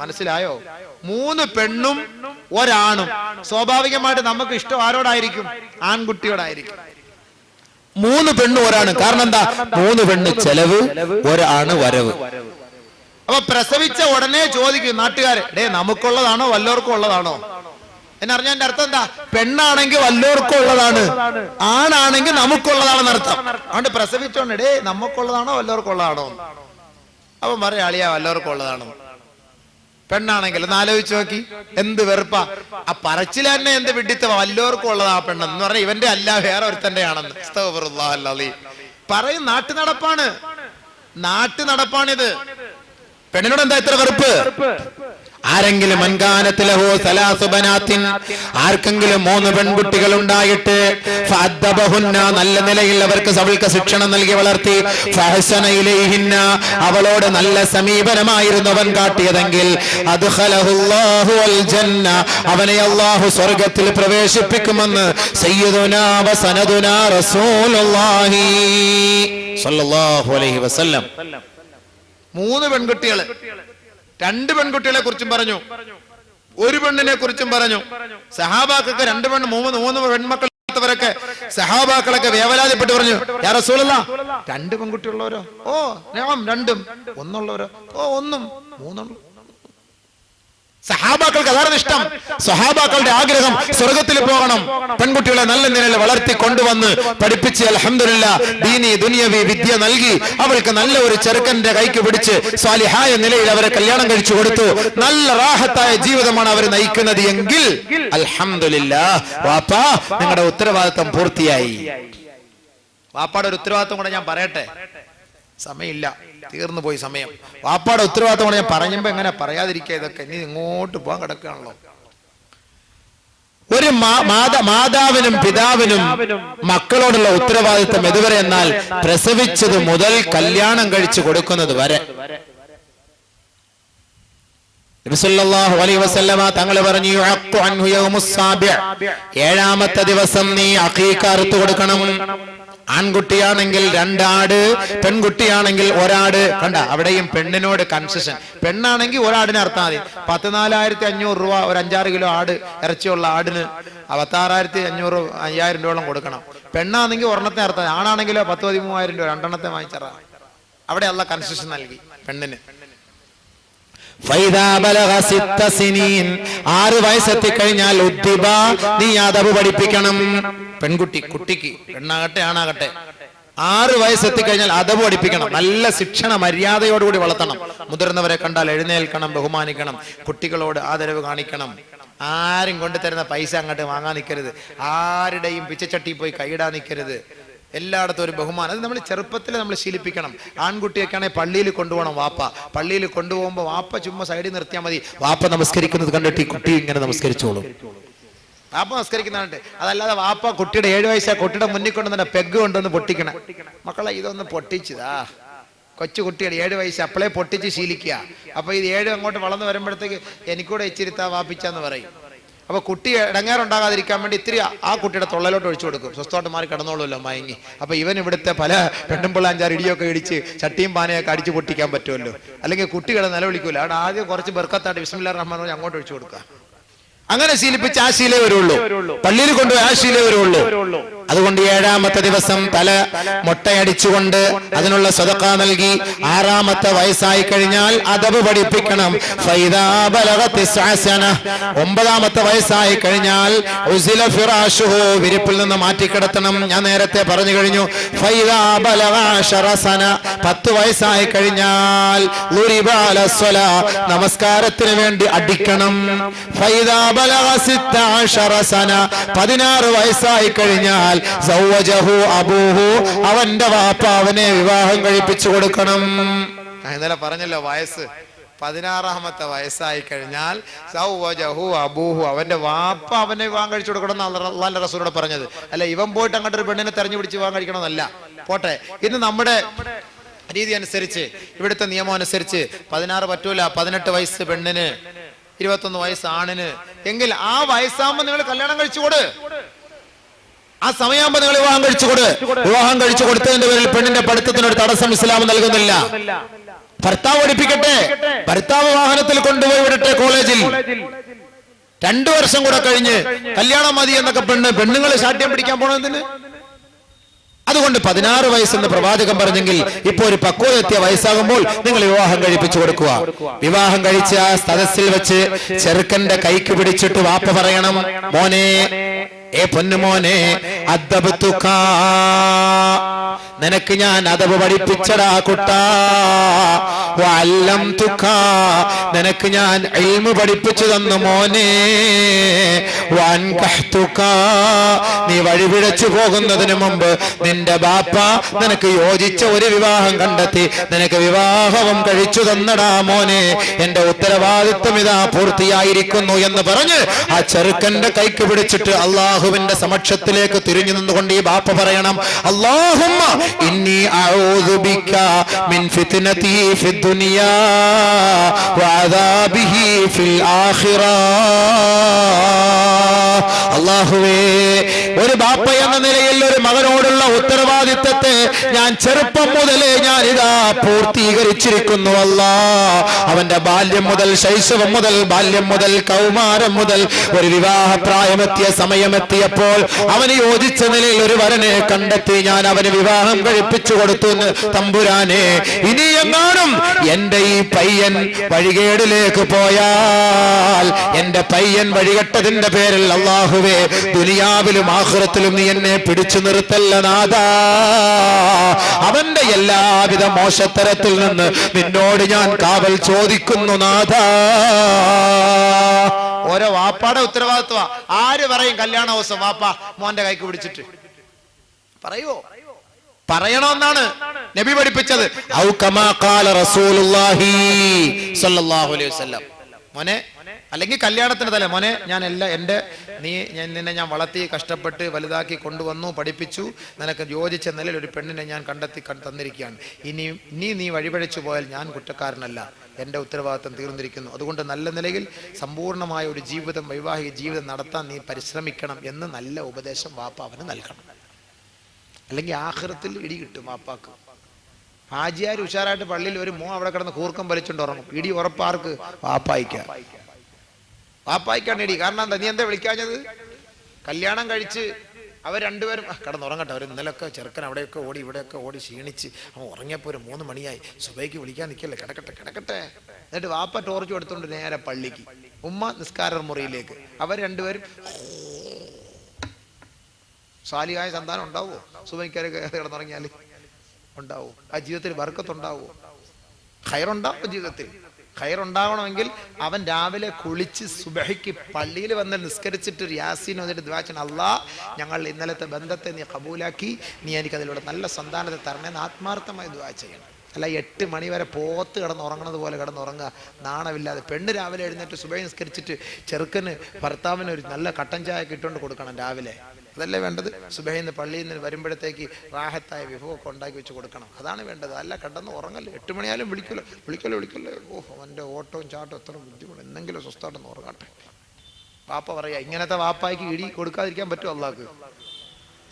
മനസ്സിലായോ? 3 പെണ്ണും ഒരാണും. സ്വാഭാവികമായിട്ട് നമുക്ക് ഇഷ്ടം ആരോടായിരിക്കും? ആൺകുട്ടിയോടായിരിക്കും. 3 പെണ്ണും ഒരാണ്. കാരണം എന്താ? 3 പെണ്ണ് ചെലവ്, ഒരാണ് വരവ്. അപ്പൊ പ്രസവിച്ച ഉടനെ ചോദിക്കും നാട്ടുകാരെ, നമുക്കുള്ളതാണോ വല്ലവർക്കും ഉള്ളതാണോ? എന്നറിഞ്ഞതിന്റെ അർത്ഥം എന്താ? പെണ്ണാണെങ്കിൽ വല്ലോർക്കും ഉള്ളതാണ്, ആണാണെങ്കിൽ നമുക്കുള്ളതാണെന്ന് അർത്ഥം. അതുകൊണ്ട് പ്രസവിച്ചോണ്ടേ നമുക്കുള്ളതാണോ വല്ലോർക്കും ഉള്ളതാണോ? അവൻ പറയാ അളിയാ വല്ലോർക്കും ഉള്ളതാണോ. പെണ്ണാണെങ്കിൽ ഒന്ന് ആലോചിച്ച് നോക്കി, എന്ത് വെറുപ്പാ ആ പറച്ചിൽ തന്നെ, എന്ത് വിഡിത്തം. വല്ലോർക്കും ഉള്ളതാ പെണ്ണെന്ന് പറഞ്ഞാൽ ഇവന്റെ അല്ല വേറെ ഒരുത്തന്റെ ആണെന്ന്. പറയും നാട്ടു നടപ്പാണ്, നാട്ടു നടപ്പാണിത്. പെണ്ണിനോട് എന്താ ഇത്ര വെറുപ്പ്? ആരെങ്കിലും മൻകാനത്തിലഹോ സലാസുബനാത്തിൻ, ആർക്കെങ്കിലും 3 പെൺകുട്ടികൾ ഉണ്ടായിട്ട് ഫഅദ്ദബഹുന്ന, നല്ല നിലയിൽ അവർക്ക് അവൾക്ക് ശിക്ഷണം നൽകി വളർത്തി, ഫഹസന ഇലൈഹിന്ന, അവളോട് നല്ല സമീപനമായിരുന്നു അവൻ കാട്ടിയതെങ്കിൽ, അദ്ഖലഹുല്ലാഹു അൽ ജന്ന, അവനെ അല്ലാഹു സ്വർഗ്ഗത്തിൽ പ്രവേശിപ്പിക്കുമെന്ന് സയ്യിദുനാ വസനദുനാ റസൂലുള്ളാഹി സ്വല്ലല്ലാഹു അലൈഹി വസല്ലം. 3 പെൺകുട്ടികൾ, 2 പെൺകുട്ടികളെ കുറിച്ചും പറഞ്ഞു, 1 പെണ്ണിനെ കുറിച്ചും പറഞ്ഞു. സഹാബാക്കൊക്കെ 2 പെണ്ണ് 3 പെൺമക്കളവരൊക്കെ സഹാബാക്കളൊക്കെ വേവലാതിപ്പെട്ട് പറഞ്ഞു, യാ റസൂലല്ലാഹ് 2 പെൺകുട്ടിയുള്ളവരോ? ഓ ഞാൻ 2ഉം. ഒന്നുള്ളവരോ? ഓ 1ഉം 3ഉം. സഹാബാക്കൾക്ക് അതാണ് ഇഷ്ടം. സഹാബാക്കളുടെ ആഗ്രഹം സ്വർഗത്തിൽ പോകണം. പെൺകുട്ടികളെ നല്ല നിലയിൽ വളർത്തി കൊണ്ടുവന്ന് പഠിപ്പിച്ച് അൽഹംദുലില്ലാഹ് ദീനി ദുനിയവി വിദ്യ നൽകി അവൾക്ക് നല്ല ഒരു ചെറുക്കന്റെ കൈക്ക് പിടിച്ച് സ്വാലിഹായ നിലയിൽ അവരെ കല്യാണം കഴിച്ചു കൊടുത്തു. നല്ല റാഹത്തായ ജീവിതമാണ് അവർ നയിക്കുന്നത് എങ്കിൽ അൽഹംദുലില്ലാഹ് വാപ്പാ നിങ്ങളുടെ ഉത്തരവാദിത്വം പൂർത്തിയായി. വാപ്പാടെ ഒരു ഉത്തരവാദിത്വം കൂടെ ഞാൻ പറയട്ടെ, സമയമില്ല, തീർന്നു പോയി സമയം. വാപ്പാടെ ഉത്തരവാദിത്തം ഞാൻ പറയുമ്പോ എങ്ങനെ പറയാതിരിക്കുക? ഇതൊക്കെ ഇനി ഇങ്ങോട്ട് പോകാൻ കിടക്കുകയാണല്ലോ. ഒരു മാതാവിനും പിതാവിനും മക്കളോടുള്ള ഉത്തരവാദിത്തം എതുവരെ എന്നാൽ പ്രസവിച്ചത് മുതൽ കല്യാണം കഴിച്ചു കൊടുക്കുന്നത് വരെ. നബി സല്ലല്ലാഹു അലൈഹി വസല്ലമ തങ്ങൾ പറഞ്ഞു, യുഅഖു അൻഹു യൗമുസ് സാബിഅ, 7ാമത്തെ ദിവസം നീ അഖീഖ അറുത്തു കൊടുക്കണം. ആൺകുട്ടിയാണെങ്കിൽ 2 ആട്, പെൺകുട്ടിയാണെങ്കിൽ 1 ആട്. കണ്ട, അവിടെയും പെണ്ണിനോട് കൺസെഷൻ. പെണ്ണാണെങ്കിൽ 1 ആടിന് അർത്ഥം മതി. 14,500 രൂപ ഒരു 5-6 കിലോ ആട് ഇറച്ചിയുള്ള ആടിന് 16,500 5,000 രൂപയോളം കൊടുക്കണം. പെണ്ണാണെങ്കിൽ 1 അർത്ഥം, ആണാണെങ്കിലോ 10,000-13,000 രൂപ 2 വാങ്ങിച്ചറ. അവിടെ അല്ല കൺസെഷൻ നൽകി പെണ്ണിന്. 6 വയസ്സെത്തി കഴിഞ്ഞാൽ ഉദ്ദിബ, നീ അദബ് പഠിപ്പിക്കണം. പെൺകുട്ടി, കുട്ടിക്ക്, പെണ്ണാകട്ടെ ആണാകട്ടെ, 6 വയസ്സെത്തി കഴിഞ്ഞാൽ അദബ് പഠിപ്പിക്കണം. നല്ല ശിക്ഷണ മര്യാദയോടുകൂടി വളർത്തണം. മുതിർന്നവരെ കണ്ടാൽ എഴുന്നേൽക്കണം, ബഹുമാനിക്കണം, കുട്ടികളോട് ആദരവ് കാണിക്കണം. ആരും കൊണ്ടുതരുന്ന പൈസ അങ്ങോട്ട് വാങ്ങാൻ നിൽക്കരുത്. ആരുടെയും പിച്ചച്ചട്ടി പോയി കൈയിടാൻ നിൽക്കരുത്. എല്ലായിടത്തും ഒരു ബഹുമാനം. അത് നമ്മൾ ചെറുപ്പത്തിൽ നമ്മൾ ശീലിപ്പിക്കണം. ആൺകുട്ടിയൊക്കെയാണെങ്കിൽ പള്ളിയിൽ കൊണ്ടുപോകണം വാപ്പ. പള്ളിയിൽ കൊണ്ടുപോകുമ്പോൾ വാപ്പ ചുമ്മാ സൈഡിൽ നിർത്തിയാൽ മതി. വാപ്പ നമസ്കരിക്കുന്നത് കണ്ടിട്ട് ഈ കുട്ടി ഇങ്ങനെ നമസ്കരിച്ചോളും. വാപ്പ നമസ്കരിക്കുന്നുണ്ട്. അതല്ലാതെ വാപ്പ കുട്ടിയുടെ 7 വയസ്സായ കുട്ടിയുടെ മുന്നിൽ കൊണ്ടുവന്ന പെഗ് കൊണ്ടൊന്ന് പൊട്ടിക്കണം. മക്കളെ ഇതൊന്ന് പൊട്ടിച്ചതാ, കൊച്ചു കുട്ടിയുടെ 7 വയസ്സ് അപ്പളെ പൊട്ടിച്ച് ശീലിക്കുക. അപ്പൊ ഇത് 7 അങ്ങോട്ട് വളർന്നു വരുമ്പോഴത്തേക്ക് എനിക്കൂടെ ഇച്ചിരിത്താ വാപ്പിച്ചാന്ന് പറയും. അപ്പൊ കുട്ടി ഇടങ്ങേറുണ്ടാകാതിരിക്കാൻ വേണ്ടി ഇത്തിരി ആ കുട്ടിയുടെ തൊള്ളലോട്ട് ഒഴിച്ചു കൊടുക്കും. സ്വസ്ഥമായിട്ട് മാറി കിടന്നോളൂല്ലോ മയങ്ങി. അപ്പൊ ഇവൻ ഇവിടുത്തെ പല പെണ്ണുമ്പിള്ള 5-6 ഇടിയൊക്കെ ഇടിച്ച് ചട്ടിയും പാനയൊക്കെ അടിച്ച് പൊട്ടിക്കാൻ പറ്റുമല്ലോ. അല്ലെങ്കിൽ കുട്ടികളെ നിലവിളിക്കൂല. അവിടെ ആദ്യം കുറച്ച് ബർക്കത്തായിട്ട് ബിസ്മില്ലാഹിർ റഹ്മാനിർ റഹീം അങ്ങോട്ട് ഒഴിച്ചു കൊടുക്കുക. അങ്ങനെ ശീലിപ്പിച്ച് ആ ശീലേ വരുള്ളൂ. പള്ളിയിൽ കൊണ്ടുപോയി ആ ശീലേ വരുള്ളൂ. അതുകൊണ്ട് 7ാമത്തെ ദിവസം തല മൊട്ടയടിച്ചുകൊണ്ട് അതിനുള്ള സദഖ നൽകി. 6ാമത്തെ വയസ്സായി കഴിഞ്ഞാൽ അദബ് പഠിപ്പിക്കണം. 9ാമത്തെ വയസ്സായി കഴിഞ്ഞാൽ ഉസില ഫിറാശുഹു, വിരിപ്പിൽ നിന്ന് മാറ്റിക്കിടത്തണം. ഞാൻ നേരത്തെ പറഞ്ഞു കഴിഞ്ഞു. 10 വയസ്സായി കഴിഞ്ഞാൽ നമസ്കാരത്തിന് വേണ്ടി അടിക്കണം. 16 വയസ്സായി കഴിഞ്ഞാൽ അവന്റെ വാപ്പ അവനെ വിവാഹം കഴിപ്പിച്ചു കൊടുക്കണം. ഇന്നലെ പറഞ്ഞല്ലോ വയസ്സ്. 16ാമത്തെ വയസ്സായി കഴിഞ്ഞാൽ സൗവജഹു അബൂഹു, അവന്റെ വാപ്പ അവനെ വിവാഹം കഴിച്ചു കൊടുക്കണം എന്ന് അല്ലാഹുവിന്റെ റസൂലോട് പറഞ്ഞത്. അല്ല ഇവൻ പോയിട്ട് അങ്ങോട്ട് ഒരു പെണ്ണിനെ തെരഞ്ഞു പിടിച്ച് വിവാഹം കഴിക്കണമെന്നല്ല. പോട്ടെ, ഇന്ന് നമ്മുടെ രീതി അനുസരിച്ച്, ഇവിടുത്തെ നിയമം അനുസരിച്ച് 16 പറ്റൂല, 18 വയസ്സ് പെണ്ണിന്, 21 വയസ്സ് ആണിന്. എങ്കിൽ ആ വയസ്സാകുമ്പോൾ നിങ്ങൾ കല്യാണം കഴിച്ചുകൊട്. ആ സമയമാകുമ്പോൾ നിങ്ങൾ വിവാഹം കഴിച്ചുകൊട്. വിവാഹം കഴിച്ചു കൊടുത്തതിന്റെ പേരിൽ പെണ്ണിന്റെ പഠിത്തത്തിനൊരു തടസ്സം ഇസ്ലാം നൽകുന്നില്ല. ഭർത്താവ് പഠിപ്പിക്കട്ടെ, ഭർത്താവ് വാഹനത്തിൽ കൊണ്ടുപോയി വിടട്ടെ കോളേജിൽ. 2 വർഷം കൂടെ കഴിഞ്ഞ് കല്യാണം മതി എന്നൊക്കെ പെണ്ണുങ്ങൾ ശാഠ്യം പിടിക്കാൻ പോണതിന് അതുകൊണ്ട് 16 വയസ്സെന്ന് പ്രവാചകൻ പറഞ്ഞെങ്കിൽ ഇപ്പൊ ഒരു പക്വതെത്തിയ വയസ്സാകുമ്പോൾ നിങ്ങൾ വിവാഹം കഴിപ്പിച്ചു കൊടുക്കുക. വിവാഹം കഴിച്ച ആ സദസ്സിൽ വെച്ച് ചെറുക്കന്റെ കൈക്ക് പിടിച്ചിട്ട് വാപ്പ പറയണം, മോനെ, ഏ പൊന്നുമോനെ, അദ്ദബ്തുക, നിനക്ക് ഞാൻ അദബ് പഠിപ്പിച്ചടാ കുട്ടാ, വഅല്ലംതുക, നിനക്ക് ഞാൻ ഇൽമു പഠിപ്പിച്ചു തന്നു മോനെ, വഅൻകഹ്തുക, നീ വഴിപിഴച്ചു പോകുന്നതിന് മുമ്പ് നിന്റെ ബാപ്പ നിനക്ക് യോജിച്ച ഒരു വിവാഹം കണ്ടെത്തി നിനക്ക് വിവാഹവും കഴിച്ചു തന്നടാ മോനെ, എന്റെ ഉത്തരവാദിത്വം ഇതാ പൂർത്തിയായിരിക്കുന്നു എന്ന് പറഞ്ഞ് ആ ചെറുക്കന്റെ കൈക്ക് പിടിച്ചിട്ട് അള്ളാഹുവിന്റെ സമക്ഷത്തിലേക്ക് തിരിഞ്ഞു നിന്നുകൊണ്ട് ഈ ബാപ്പ പറയണം, അല്ലാഹുമ്മ ഇന്നി അഊദു ബിക മിൻ ഫിത്നതി ഫിദ് ദുനിയാ വഅദാബിഹി ഫിൽ ആഖിറ. അല്ലാഹുവേ, ഒരു ബാപ്പ എന്ന നിലയിൽ ഒരു മകനോടുള്ള ഉത്തരവാദിത്തത്തെ ഞാൻ ചെറുപ്പം മുതലേ ഞാൻ ഇതാ പൂർത്തീകരിച്ചിരിക്കുന്നു. അല്ലാ, അവന്റെ ബാല്യം മുതൽ, ശൈശവം മുതൽ, ബാല്യം മുതൽ, കൗമാരം മുതൽ ഒരു വിവാഹ പ്രായമെത്തിയ സമയമെത്തിയപ്പോൾ അവന് യോജിച്ച നിലയിൽ ഒരു വരനെ കണ്ടെത്തി ഞാൻ അവന് വിവാഹം കഴിപ്പിച്ചു കൊടുത്തു. തമ്പുരാനെ, ഇനി എങ്ങാനും എന്റെ ഈ പയ്യൻ വഴികേടിലേക്ക് പോയാൽ, എന്റെ പയ്യൻ വഴികെട്ടതിന്റെ പേരിൽ അല്ലാഹുവേ, ദുനിയാവിലും ആഖിറത്തിലും നീ എന്നെ പിടിച്ചു നിർത്തല്ല നാഥാ. അവന്റെ എല്ലാവിധ മോശത്തരത്തിൽ നിന്ന് നിന്നോട് ഞാൻ കാവൽ ചോദിക്കുന്നു നാഥാ. ഓരോ വാപ്പാടെ ഉത്തരവാദിത്വ. ആര് പറയും കല്യാണ ദിവസം വാപ്പ മോന്റെ കൈക്ക് പിടിച്ചിട്ട് പറയുവോ? പറയണമെന്നാണ് നബി പഠിപ്പിച്ചത്. ഔ കമാ ഖാല റസൂലുള്ളാഹി സ്വല്ലല്ലാഹു അലൈഹി വസല്ലം. മോനെ, അല്ലെങ്കിൽ കല്യാണത്തിന് തലേ, മോനെ, നിന്നെ ഞാൻ വളർത്തി കഷ്ടപ്പെട്ട് വലുതാക്കി കൊണ്ടുവന്നു, പഠിപ്പിച്ചു, നിനക്ക് യോജിച്ച നിലയിൽ ഒരു പെണ്ണിനെ ഞാൻ കണ്ടെത്തി തന്നിരിക്കുകയാണ്. ഇനി നീ വഴിപഴിച്ചു പോയാൽ ഞാൻ കുറ്റക്കാരനല്ല, എൻ്റെ ഉത്തരവാദിത്തം തീർന്നിരിക്കുന്നു. അതുകൊണ്ട് നല്ല നിലയിൽ സമ്പൂർണ്ണമായ ഒരു ജീവിതം, വൈവാഹിക ജീവിതം നടത്താൻ നീ പരിശ്രമിക്കണം എന്ന് നല്ല ഉപദേശം വാപ്പ അവന് നൽകണം. അല്ലെങ്കിൽ ആഖിറത്തിൽ ഇടി കിട്ടും വാപ്പാക്ക്. ഹാജിയാർ ഉഷാറായിട്ട് പള്ളിയിൽ ഒരു അവിടെ കിടന്ന് കൂർക്കം വലിച്ചുകൊണ്ട് ഉറങ്ങും. ഇടി ഉറപ്പാർക്ക്? വാപ്പായിക്കാണ് ഇടി. കാരണം എന്താ? നീ എന്താ വിളിക്കാഞ്ഞത്? കല്യാണം കഴിച്ച് അവർ രണ്ടുപേരും കിടന്നുറങ്ങട്ടെ. അവർ ഇന്നലൊക്കെ ചെറുക്കൻ അവിടെയൊക്കെ ഓടി ഇവിടെയൊക്കെ ഓടി ക്ഷീണിച്ച് അവൻ ഉറങ്ങിയപ്പോൾ ഒരു 3 മണിയായി. സുബൈക്ക് വിളിക്കാൻ നിൽക്കല്ലേ, കിടക്കട്ടെ. എന്നിട്ട് വാപ്പ ടോർച്ച് എടുത്തുകൊണ്ട് നേരെ പള്ളിക്ക്, ഉമ്മ നിസ്കാര മുറിയിലേക്ക്. അവർ രണ്ടുപേരും. സാലിഹായ സന്താനം ഉണ്ടാവുമോ? സുബൈക്കാരൊക്കെ കിടന്നുറങ്ങിയാൽ ഉണ്ടാവും. ആ ജീവിതത്തിൽ ബർക്കത്തുണ്ടാവുമോ? ഖൈറുണ്ടാവും. ജീവിതത്തിൽ ഖൈറുണ്ടാവണമെങ്കിൽ അവൻ രാവിലെ കുളിച്ച് സുബഹിക്ക് പള്ളിയിൽ വന്ന് നിസ്കരിച്ചിട്ട് യാസീൻ വന്നിട്ട് ദുആ ചെയ്യണം. അല്ലാ, ഞങ്ങൾ ഇന്നലത്തെ ബന്ധത്തെ നീ കബൂലാക്കി, നീ എനിക്കതിലൂടെ നല്ല സന്താനത്തെ തരണമെന്ന് ആത്മാർത്ഥമായി ദുആ ചെയ്യണം. അല്ല 8 മണി വരെ പോത്ത് കിടന്നുറങ്ങുന്നത് പോലെ കിടന്നുറങ്ങുക, നാണമില്ലാതെ. പെണ്ണ് രാവിലെ എഴുന്നേറ്റ് സുബഹി നിസ്കരിച്ചിട്ട് ചെറുക്കന് ഭർത്താവിന് ഒരു നല്ല കട്ടൻ ചായ ഇട്ടുകൊണ്ട് കൊടുക്കണം രാവിലെ. അതല്ലേ വേണ്ടത്? സുബഹിയിൽ നിന്ന് പള്ളിയിൽ നിന്ന് വരുമ്പോഴത്തേക്ക് റാഹത്തായ വിഭവമൊക്കെ ഉണ്ടാക്കി വെച്ച് കൊടുക്കണം. അതാണ് വേണ്ടത്. അല്ല കിടന്ന് ഉറങ്ങല്ലേ. 8 മണിയായാലും വിളിക്കല്ലോ. അവൻ്റെ ഓട്ടവും ചാട്ടവും എത്ര ബുദ്ധിമുട്ട്. എന്തെങ്കിലും സ്വസ്ഥമായിട്ടൊന്ന് ഉറങ്ങട്ടെ. വാപ്പ പറയാ, ഇങ്ങനത്തെ വാപ്പായ്ക്ക് ഇടി കൊടുക്കാതിരിക്കാൻ പറ്റുമോ? അള്ളാഹ്ക്ക്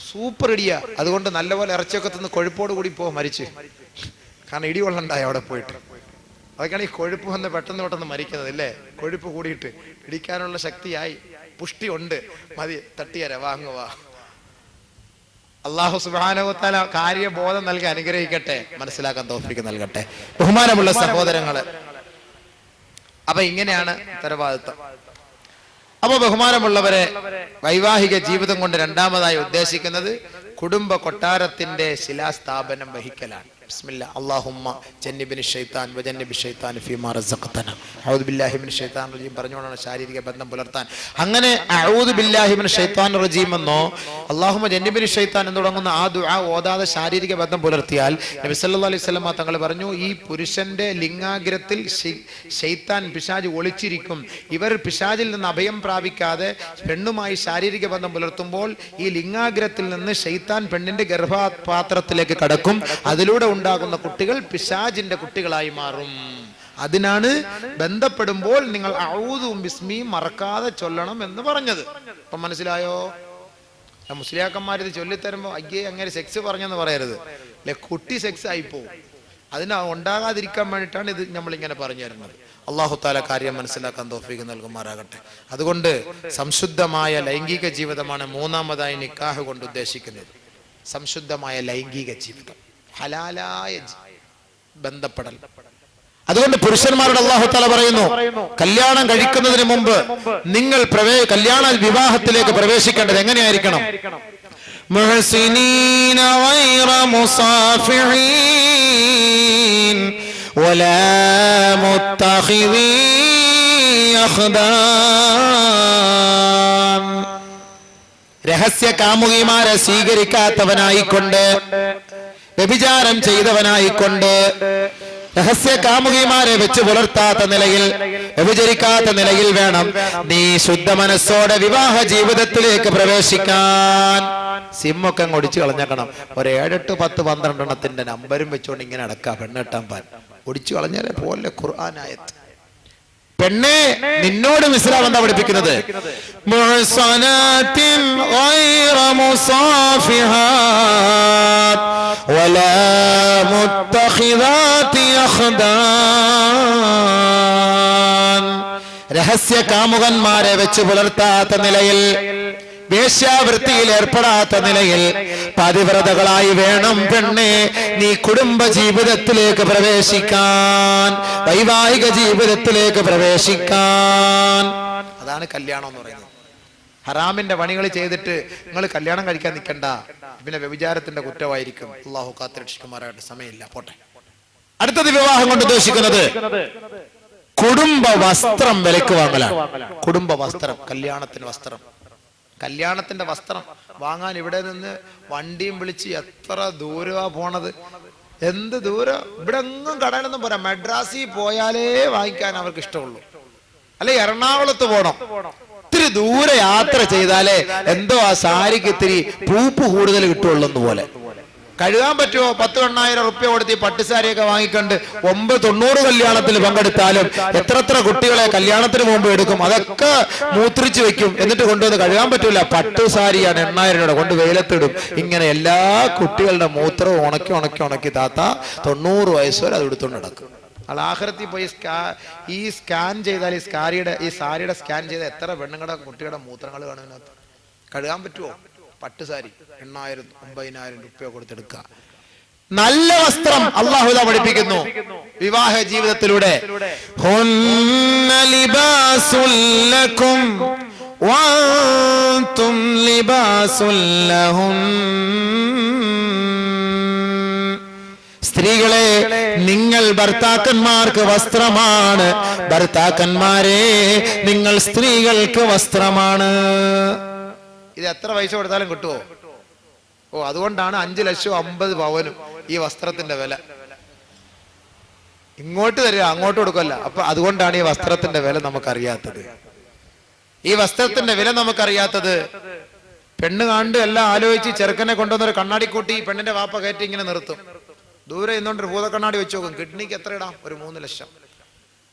സൂപ്പർ ഇടിയാ. അതുകൊണ്ട് നല്ലപോലെ ഇറച്ചിയൊക്കെ തിന്ന് കൊഴുപ്പോട് കൂടി മരിച്ച്. കാരണം ഇടി കൊള്ളണ്ടായി അവിടെ പോയിട്ട്. അതൊക്കെയാണ് ഈ കൊഴുപ്പ് വന്ന് പെട്ടെന്ന് മരിക്കുന്നത് അല്ലേ? കൊഴുപ്പ് കൂടിയിട്ട് ഇടിക്കാനുള്ള ശക്തിയായി, പുഷ്ടി ഉണ്ട്, മതി, തട്ടിയര വാങ്ങുക. അല്ലാഹു സുബ്ഹാനഹു വ തആല കാര്യബോധം നൽകി അനുഗ്രഹിക്കട്ടെ, മനസ്സിലാക്കാൻ തൗഫീഖ് നൽകട്ടെ. ബഹുമാനമുള്ള സഹോദരങ്ങളെ, അപ്പൊ ഇങ്ങനെയാണ് ഉത്തരവാദിത്വം. അപ്പൊ ബഹുമാനമുള്ളവരെ, വൈവാഹിക ജീവിതം കൊണ്ട് രണ്ടാമതായി ഉദ്ദേശിക്കുന്നത് കുടുംബ കൊട്ടാരത്തിന്റെ ശിലാസ്ഥാപനം വഹിക്കലാണ്. ബിസ്മില്ലാ അല്ലാഹുമ്മ ജന്നിബിനി ശൈത്താൻ വജന്നിബി ശൈത്താൻ ഫീമാ റസഖതന. അഊദു ബില്ലാഹി മിനശ് ശൈത്താനിർ റജീം പറഞ്ഞുകൊണ്ടാണ് ശാരീരിക ബന്ധം പുലർത്താൻ. അങ്ങനെ അഊദു ബില്ലാഹി മിനശ് ശൈത്താനിർ റജീം എന്നോ അല്ലാഹുമ്മ ജന്നിബിനി ശൈത്താൻ എന്ന് തുടങ്ങുന്ന ആ ദുആ ഓതാതെ ശാരീരിക ബന്ധം പുലർത്തിയാൽ നബി സല്ലല്ലാഹു അലൈഹി വസല്ലം തങ്ങൾ പറഞ്ഞു, ഈ പുരുഷന്റെ ലിംഗാഗ്രത്തിൽ ശൈത്താൻ, പിശാച് ഒളിച്ചിരിക്കും. ഇവർ പിശാചിൽ നിന്ന് അഭയം പ്രാപിക്കാതെ പെണ്ണുമായി ശാരീരിക ബന്ധം പുലർത്തുമ്പോൾ ഈ ലിംഗാഗ്രത്തിൽ നിന്ന് ശൈത്താൻ പെണ്ണിന്റെ ഗർഭപാത്രത്തിലേക്ക് കടക്കും. അതിലൂടെ ഉണ്ടാകുന്ന കുട്ടികൾ പിശാചിന്റെ കുട്ടികളായി മാറും. അതിനാണ് ബന്ധപ്പെടുമ്പോൾ നിങ്ങൾ അഊദും ബിസ്മിയും മറക്കാതെ ചൊല്ലണം എന്ന് പറഞ്ഞത്. അപ്പൊ മനസ്സിലായോ? മുസ്ലിയാക്കന്മാർ ഇത് ചൊല്ലിത്തരുമ്പോ അയ്യേ അങ്ങനെ സെക്സ് പറഞ്ഞെന്ന് പറയരുത്. അല്ലെ, കുട്ടി സെക്സ് ആയിപ്പോവും. അതിന് ഉണ്ടാകാതിരിക്കാൻ വേണ്ടിയിട്ടാണ് ഇത് നമ്മളിങ്ങനെ പറഞ്ഞു തരുന്നത്. അല്ലാഹു തആല കാര്യം മനസ്സിലാക്കാൻ തൗഫീഖ് നൽകുമാറാകട്ടെ. അതുകൊണ്ട് സംശുദ്ധമായ ലൈംഗിക ജീവിതമാണ് മൂന്നാമതായി നിക്കാഹ് കൊണ്ട് ഉദ്ദേശിക്കുന്നത്. സംശുദ്ധമായ ലൈംഗിക ജീവിതം, ഹലാലായ ബന്ധപ്പെടൽ. അതുകൊണ്ട് പുരുഷന്മാരോട് അല്ലാഹു തആല പറയുന്നു, കല്യാണം കഴിക്കുന്നതിന് മുമ്പ് നിങ്ങൾ കല്യാണ വിവാഹത്തിലേക്ക് പ്രവേശിക്കേണ്ടത് എങ്ങനെയായിരിക്കണം? മുഹ്സിനീന ഗൈറ മുസാഫിഈൻ വലാ മുത്തഖിദീ അഖ്ദാൻ. രഹസ്യ കാമുകിമാരെ സ്വീകരിക്കാത്തവനായിക്കൊണ്ട്, വ്യഭിചാരം ചെയ്തവനായിക്കൊണ്ട്, രഹസ്യ കാമുകിമാരെ വെച്ച് പുലർത്താത്ത നിലയിൽ, വ്യഭിചരിക്കാത്ത നിലയിൽ വേണം നീ ശുദ്ധ മനസ്സോടെ വിവാഹ ജീവിതത്തിലേക്ക് പ്രവേശിക്കാൻ. സിമ്മൊക്കെ അങ്ങ് ഒടിച്ചു കളഞ്ഞേക്കണം. ഒരു 7, 8, 10, 12 എണ്ണത്തിന്റെ നമ്പരും വെച്ചോണ്ട് ഇങ്ങനെ അടക്കാം. പെണ്ണെട്ടാൻ പാൻ ഒടിച്ചു കളഞ്ഞാലേ പോലെ ഖുർആനായത്. പെണ്ണെ, നിന്നോട് ഇസ്ലാം എന്താ പഠിപ്പിക്കുന്നത്? മുഹ്സനാത്തിൻ ഗൈറ മുസാഫിഹാത്ത് വലാ മുത്തഖിദാതി അഖ്ദാൻ. രഹസ്യ കാമുകന്മാരെ വെച്ച് പുലർത്താത്ത നിലയിൽ, വേശ്യാവൃത്തിയിൽ ഏർപ്പെടാത്ത നിലയിൽ പതിവ്രതകളായി വേണം പെണ്ണെ നീ കുടുംബ ജീവിതത്തിലേക്ക് പ്രവേശിക്കാൻ, വൈവാഹിക ജീവിതത്തിലേക്ക് പ്രവേശിക്കാൻ. അതാണ് കല്യാണം എന്ന് പറയുന്നത്. ഹറാമിന്റെ പണികൾ ചെയ്തിട്ട് നിങ്ങൾ കല്യാണം കഴിക്കാൻ നിൽക്കണ്ട, പിന്നെ വ്യഭിചാരത്തിന്റെ കുറ്റമായിരിക്കും. അല്ലാഹു കാത്തുരക്ഷിക്കുമാറാകട്ടെ. സമയമില്ല, പോട്ടെ. അടുത്തത് വിവാഹം കൊണ്ട് ഉദ്ദേശിക്കുന്നത് കുടുംബ വസ്ത്രം വിലക്ക് വാങ്ങലാണ്. കുടുംബ വസ്ത്രം, കല്യാണത്തിന് വസ്ത്രം. കല്യാണത്തിന്റെ വസ്ത്രം വാങ്ങാൻ ഇവിടെ നിന്ന് വണ്ടിയും വിളിച്ച് എത്ര ദൂരമാ പോണത്, എന്ത് ദൂരം. ഇവിടെ എങ്ങും കടയിലൊന്നും പോരാ, മദ്രാസിൽ പോയാലേ വാങ്ങിക്കാൻ അവർക്ക് ഇഷ്ടമുള്ളൂ. അല്ലെ എറണാകുളത്ത് പോണം, ഇത്തിരി ദൂരെ യാത്ര ചെയ്താലേ എന്തോ ആ സാരിക്ക് ഇത്തിരി പൂപ്പ് കൂടുതൽ കിട്ടുള്ളൂ പോലെ. കഴുകാൻ പറ്റുമോ? 10,000 റുപ്യ കൊടുത്ത് ഈ പട്ടുസാരിയൊക്കെ വാങ്ങിക്കൊണ്ട് 990 കല്യാണത്തിൽ പങ്കെടുത്താലും എത്ര കുട്ടികളെ കല്യാണത്തിന് മുമ്പ് എടുക്കും, അതൊക്കെ മൂത്രിച്ച് വെക്കും, എന്നിട്ട് കൊണ്ടുവന്ന് കഴുകാൻ പറ്റൂല. പട്ടുസാരിയാണ് 8,000 രൂപ കൊണ്ട് വെയിലത്തിടും. ഇങ്ങനെ എല്ലാ കുട്ടികളുടെ മൂത്രവും ഉണക്കി താത്ത 90 വയസ്സ് വരെ അത് എടുത്തുകൊണ്ട് നടക്കും. ആഖിറത്തിൽ പോയി ഈ സ്കാൻ ചെയ്താൽ, ഈ സാരിയുടെ സ്കാൻ ചെയ്താൽ എത്ര പെണ്ണുങ്ങളുടെ കുട്ടികളുടെ മൂത്രങ്ങൾ കാണുന്നതിനകത്ത്. കഴുകാൻ പറ്റുമോ? പട്ടുസാരി 8,000, 9,000 റുപ്യ കൊടുത്തെടുക്കുക. നല്ല വസ്ത്രം അല്ലാഹു തആല പഠിപ്പിക്കുന്നു വിവാഹ ജീവിതത്തിലൂടെ. ഹുന്ന ലിബാസുൽ ലക്കും വഅൻതും ലിബാസുൽ ലഹുൻ. സ്ത്രീകളെ, നിങ്ങൾ ഭർത്താക്കന്മാർക്ക് വസ്ത്രമാണ്, ഭർത്താക്കന്മാരെ നിങ്ങൾ സ്ത്രീകൾക്ക് വസ്ത്രമാണ്. ഇത് എത്ര പൈസ കൊടുത്താലും കിട്ടുമോ? അതുകൊണ്ടാണ് 5 ലക്ഷം 50 പവനും ഈ വസ്ത്രത്തിന്റെ വില. ഇങ്ങോട്ട് തരിക, അങ്ങോട്ട് കൊടുക്കല്ല. അപ്പൊ അതുകൊണ്ടാണ് ഈ വസ്ത്രത്തിന്റെ വില നമുക്കറിയാത്തത്. ഈ വസ്ത്രത്തിന്റെ വില നമുക്കറിയാത്തത്. പെണ്ണ് കണ്ട് എല്ലാം ആലോചിച്ച് ചെറുക്കനെ കൊണ്ടുവന്നൊരു കണ്ണാടി കൂട്ടി പെണ്ണിന്റെ വാപ്പ കയറ്റി ഇങ്ങനെ നിർത്തും. ദൂരെ ഇന്നുകൊണ്ട് ഭൂതക്കണ്ണാടി വെച്ച് നോക്കും. കിഡ്നിക്ക് എത്ര ഇടാം? ഒരു 3 ലക്ഷം.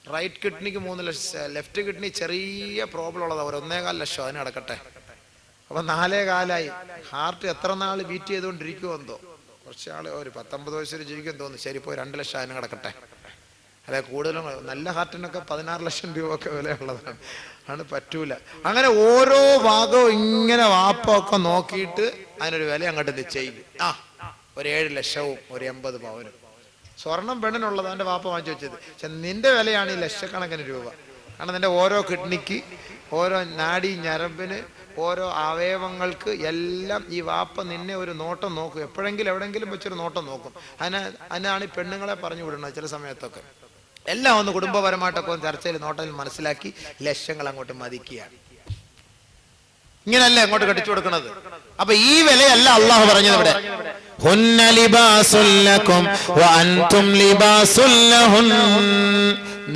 റൈറ്റ് കിഡ്നിക്ക് 3 ലക്ഷം, ലെഫ്റ്റ് കിഡ്നി ചെറിയ പ്രോബ്ലം ഉള്ളതാ, ഒരു 1.25 ലക്ഷം. അതിന് അടക്കട്ടെ. അപ്പൊ 4.25. ഹാർട്ട് എത്ര നാൾ ബീറ്റ് ചെയ്തുകൊണ്ടിരിക്കുമോ എന്തോ. കുറച്ച് ആള് ഒരു 19 വയസ്സിൽ ജീവിക്കും തോന്നുന്നു. ശരി, പോയി 2 ലക്ഷം അതിന് കിടക്കട്ടെ. അല്ലെ കൂടുതലും നല്ല ഹാർട്ടിനൊക്കെ 16 ലക്ഷം രൂപ ഒക്കെ വിലയുള്ളതാണ്. ആണ് പറ്റൂല. അങ്ങനെ ഓരോ ഭാഗവും ഇങ്ങനെ വാപ്പൊക്കെ നോക്കിയിട്ട് അതിനൊരു വില അങ്ങോട്ട് നിശ്ചയിക്കും. ഒരു 7 ലക്ഷവും ഒരു 80 പവനും. സ്വർണം പെണ്ണിനുള്ളത് അവന്റെ വാപ്പ വാങ്ങിച്ചു വെച്ചത്. പക്ഷെ നിന്റെ വിലയാണ് ഈ ലക്ഷക്കണക്കിന് രൂപ. കാരണം നിന്റെ ഓരോ കിഡ്നിക്ക്, ഓരോ നാഡി ഞരമ്പിന്, ഓരോ അവയവങ്ങൾക്ക് എല്ലാം ഈ വാപ്പ നിന്നെ ഒരു നോട്ടം നോക്കും. എപ്പോഴെങ്കിലും എവിടെങ്കിലും വെച്ചൊരു നോട്ടം നോക്കും. അതിനാണ് ഈ പെണ്ണുങ്ങളെ പറഞ്ഞു വിടുന്നത്. ചില സമയത്തൊക്കെ എല്ലാം ഒന്ന് കുടുംബപരമായിട്ടൊക്കെ ചർച്ചയിൽ നോട്ടത്തിൽ മനസ്സിലാക്കി ലക്ഷങ്ങൾ അങ്ങോട്ട് മതിക്കുകയാണ്. ഇങ്ങനല്ല അങ്ങോട്ട് കടിച്ചു കൊടുക്കുന്നത്. അപ്പൊ ഈ വിലയല്ല അള്ളാഹു പറഞ്ഞത് ഇവിടെ. ഹുന്ന ലിബാസുൽ ലക്കും വഅൻതും ലിബാസുൽ ലഹുൻ.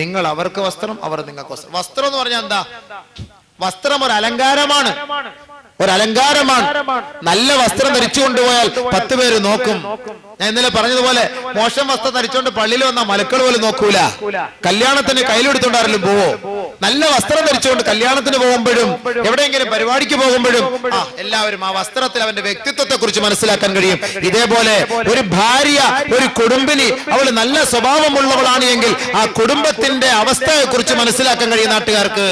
നിങ്ങൾ അവർക്ക് വസ്ത്രം, അവർ നിങ്ങൾക്ക് വസ്ത്രം. വസ്ത്രം എന്ന് പറഞ്ഞാൽ എന്താ? വസ്ത്രം ഒരു അലങ്കാരമാണ്, ഒരു അലങ്കാരമാണ്. നല്ല വസ്ത്രം ധരിച്ചു കൊണ്ടുപോയാൽ 10 പേര് നോക്കും. ഞാൻ ഇന്നലെ പറഞ്ഞതുപോലെ മോശം വസ്ത്രം ധരിച്ചുകൊണ്ട് പള്ളിയിൽ വന്ന മലക്കൾ പോലും നോക്കൂല. കല്യാണത്തിന് കയ്യിലെടുത്തോണ്ടാരെങ്കിലും പോവോ? നല്ല വസ്ത്രം ധരിച്ചുകൊണ്ട് കല്യാണത്തിന് പോകുമ്പോഴും എവിടെയെങ്കിലും പരിപാടിക്ക് പോകുമ്പോഴും എല്ലാവരും ആ വസ്ത്രത്തിൽ അവന്റെ വ്യക്തിത്വത്തെ കുറിച്ച് മനസ്സിലാക്കാൻ കഴിയും. ഇതേപോലെ ഒരു ഭാര്യ, ഒരു കുടുംബിനി, അവൾ നല്ല സ്വഭാവമുള്ളവളാണ് എങ്കിൽ ആ കുടുംബത്തിന്റെ അവസ്ഥയെ കുറിച്ച് മനസ്സിലാക്കാൻ കഴിയും നാട്ടുകാർക്ക്.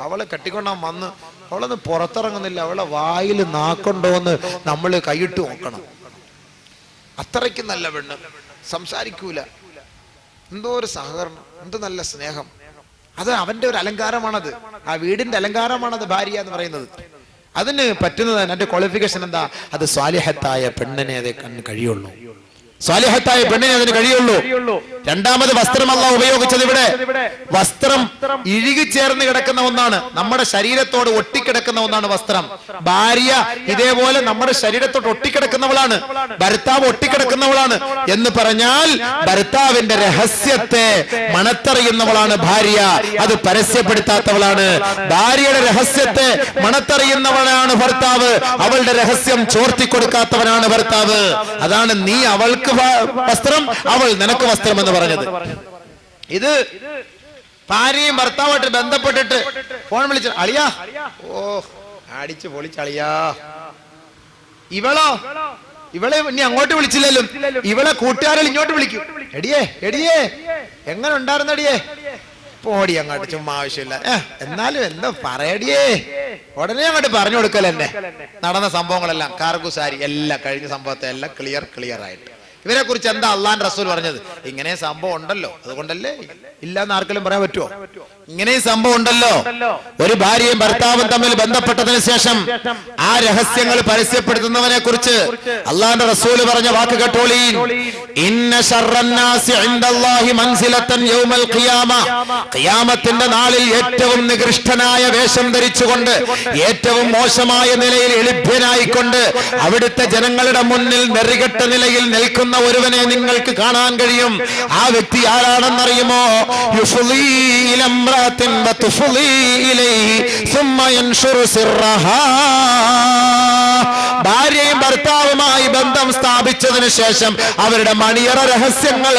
അവളെ കെട്ടിക്കൊണ്ടാൻ വന്ന് അവളൊന്ന് പുറത്തിറങ്ങുന്നില്ല, അവളെ വായിൽ നാക്കൊണ്ടോന്ന് നമ്മൾ കൈയിട്ട് നോക്കണം. അത്രയ്ക്ക് നല്ല പെണ്ണ്, സംസാരിക്കൂല, എന്തോ ഒരു സഹകരണം, എന്ത് നല്ല സ്നേഹം. അത് അവന്റെ ഒരു അലങ്കാരമാണത്, ആ വീടിന്റെ അലങ്കാരമാണത് ഭാര്യ എന്ന് പറയുന്നത്. അതിന് പറ്റുന്നത്, അതിന്റെ ക്വാളിഫിക്കേഷൻ എന്താ? അത് സ്വാലിഹത്തായ പെണ്ണിനെ അതേ കഴിയുള്ളൂ, സ്വാലിഹത്തായ പെണ്ണിനെ അതിന് കഴിയുള്ളൂ. രണ്ടാമത് വസ്ത്രം അല്ലാഹു ഉപയോഗിച്ചത് ഇവിടെ വസ്ത്രം ഇഴുകിച്ചേർന്ന് കിടക്കുന്ന ഒന്നാണ്, നമ്മുടെ ശരീരത്തോട് ഒട്ടിക്കിടക്കുന്ന ഒന്നാണ് വസ്ത്രം. ഭാര്യ ഇതേപോലെ നമ്മുടെ ശരീരത്തോട് ഒട്ടിക്കിടക്കുന്നവളാണ്, ഭർത്താവ് ഒട്ടിക്കിടക്കുന്നവളാണ് എന്ന് പറഞ്ഞാൽ ഭർത്താവിന്റെ രഹസ്യത്തെ മണത്തറിയുന്നവളാണ് ഭാര്യ, അത് പരസ്യപ്പെടുത്താത്തവളാണ്. ഭാര്യയുടെ രഹസ്യത്തെ മണത്തറിയുന്നവളാണ് ഭർത്താവ്, അവളുടെ രഹസ്യം ചോർത്തിക്കൊടുക്കാത്തവനാണ് ഭർത്താവ്. അതാണ് നീ അവൾക്ക് വസ്ത്രം, അവൾ നിനക്ക് വസ്ത്രം എന്ന് പറഞ്ഞത്. ഇത് ഭാര്യയും ഭർത്താവായിട്ട് ബന്ധപ്പെട്ടിട്ട് ഫോൺ വിളിച്ച അളിയാ, ഓ അടിച്ചു പൊളിച്ചളിയാ. ഇവളെ ഇനി അങ്ങോട്ട് വിളിച്ചില്ലല്ലോ, ഇവളെ കൂട്ടുകാരിൽ ഇങ്ങോട്ട് വിളിക്കും. എടിയേ എടിയേ എങ്ങനെ ഉണ്ടായിരുന്നടിയേ, പോടി അങ്ങോട്ട്, ചുമ്മാ ആവശ്യമില്ല. എന്നാലും എന്താ പറയടിയേ, ഉടനെ അങ്ങോട്ട് പറഞ്ഞു കൊടുക്കലെന്നെ. നടന്ന സംഭവങ്ങളെല്ലാം കാർഗുസാരി എല്ലാം കഴിഞ്ഞ സംഭവത്തെ എല്ലാം ക്ലിയർ ആയിട്ട്. ഇവരെ കുറിച്ച് എന്താ അള്ളാൻ റസൂൽ പറഞ്ഞത്? ഇങ്ങനെ സംഭവം ഉണ്ടല്ലോ, അതുകൊണ്ടല്ലേ ഇല്ലാന്ന് ആർക്കെങ്കിലും പറയാൻ പറ്റുമോ? ഇങ്ങനെ സംഭവം ഉണ്ടല്ലോ. ഒരു ഭാര്യയും ഭർത്താവും തമ്മിൽ ബന്ധപ്പെട്ടതിന് ശേഷം ആ രഹസ്യങ്ങൾ പരസ്യപ്പെടുത്തുന്നവനെ കുറിച്ച് അള്ളാന്റെ റസൂൽ പറഞ്ഞ വാക്ക് കേട്ടോളീ. ഇന്ന ശർറന്നാസി ഇൻദല്ലാഹി മൻസിലതൻ യൗമൽ ഖിയാമ, ഖിയാമത്തിന്റെ നാളിൽ ഏറ്റവും നികൃഷ്ടനായ വേഷം ധരിച്ചുകൊണ്ട്, ഏറ്റവും മോശമായ നിലയിൽ എളിഭ്യനായിക്കൊണ്ട് അവിടുത്തെ ജനങ്ങളുടെ മുന്നിൽ നെറികെട്ട നിലയിൽ നിൽക്കുന്ന ഒരുവനെ നിങ്ങൾക്ക് കാണാൻ കഴിയും. ആ വ്യക്തി ആരാണെന്നറിയുമോ? ഭാര്യയും ഭർത്താവുമായി ബന്ധം സ്ഥാപിച്ചതിന് ശേഷം അവരുടെ മണിയറ രഹസ്യങ്ങൾ,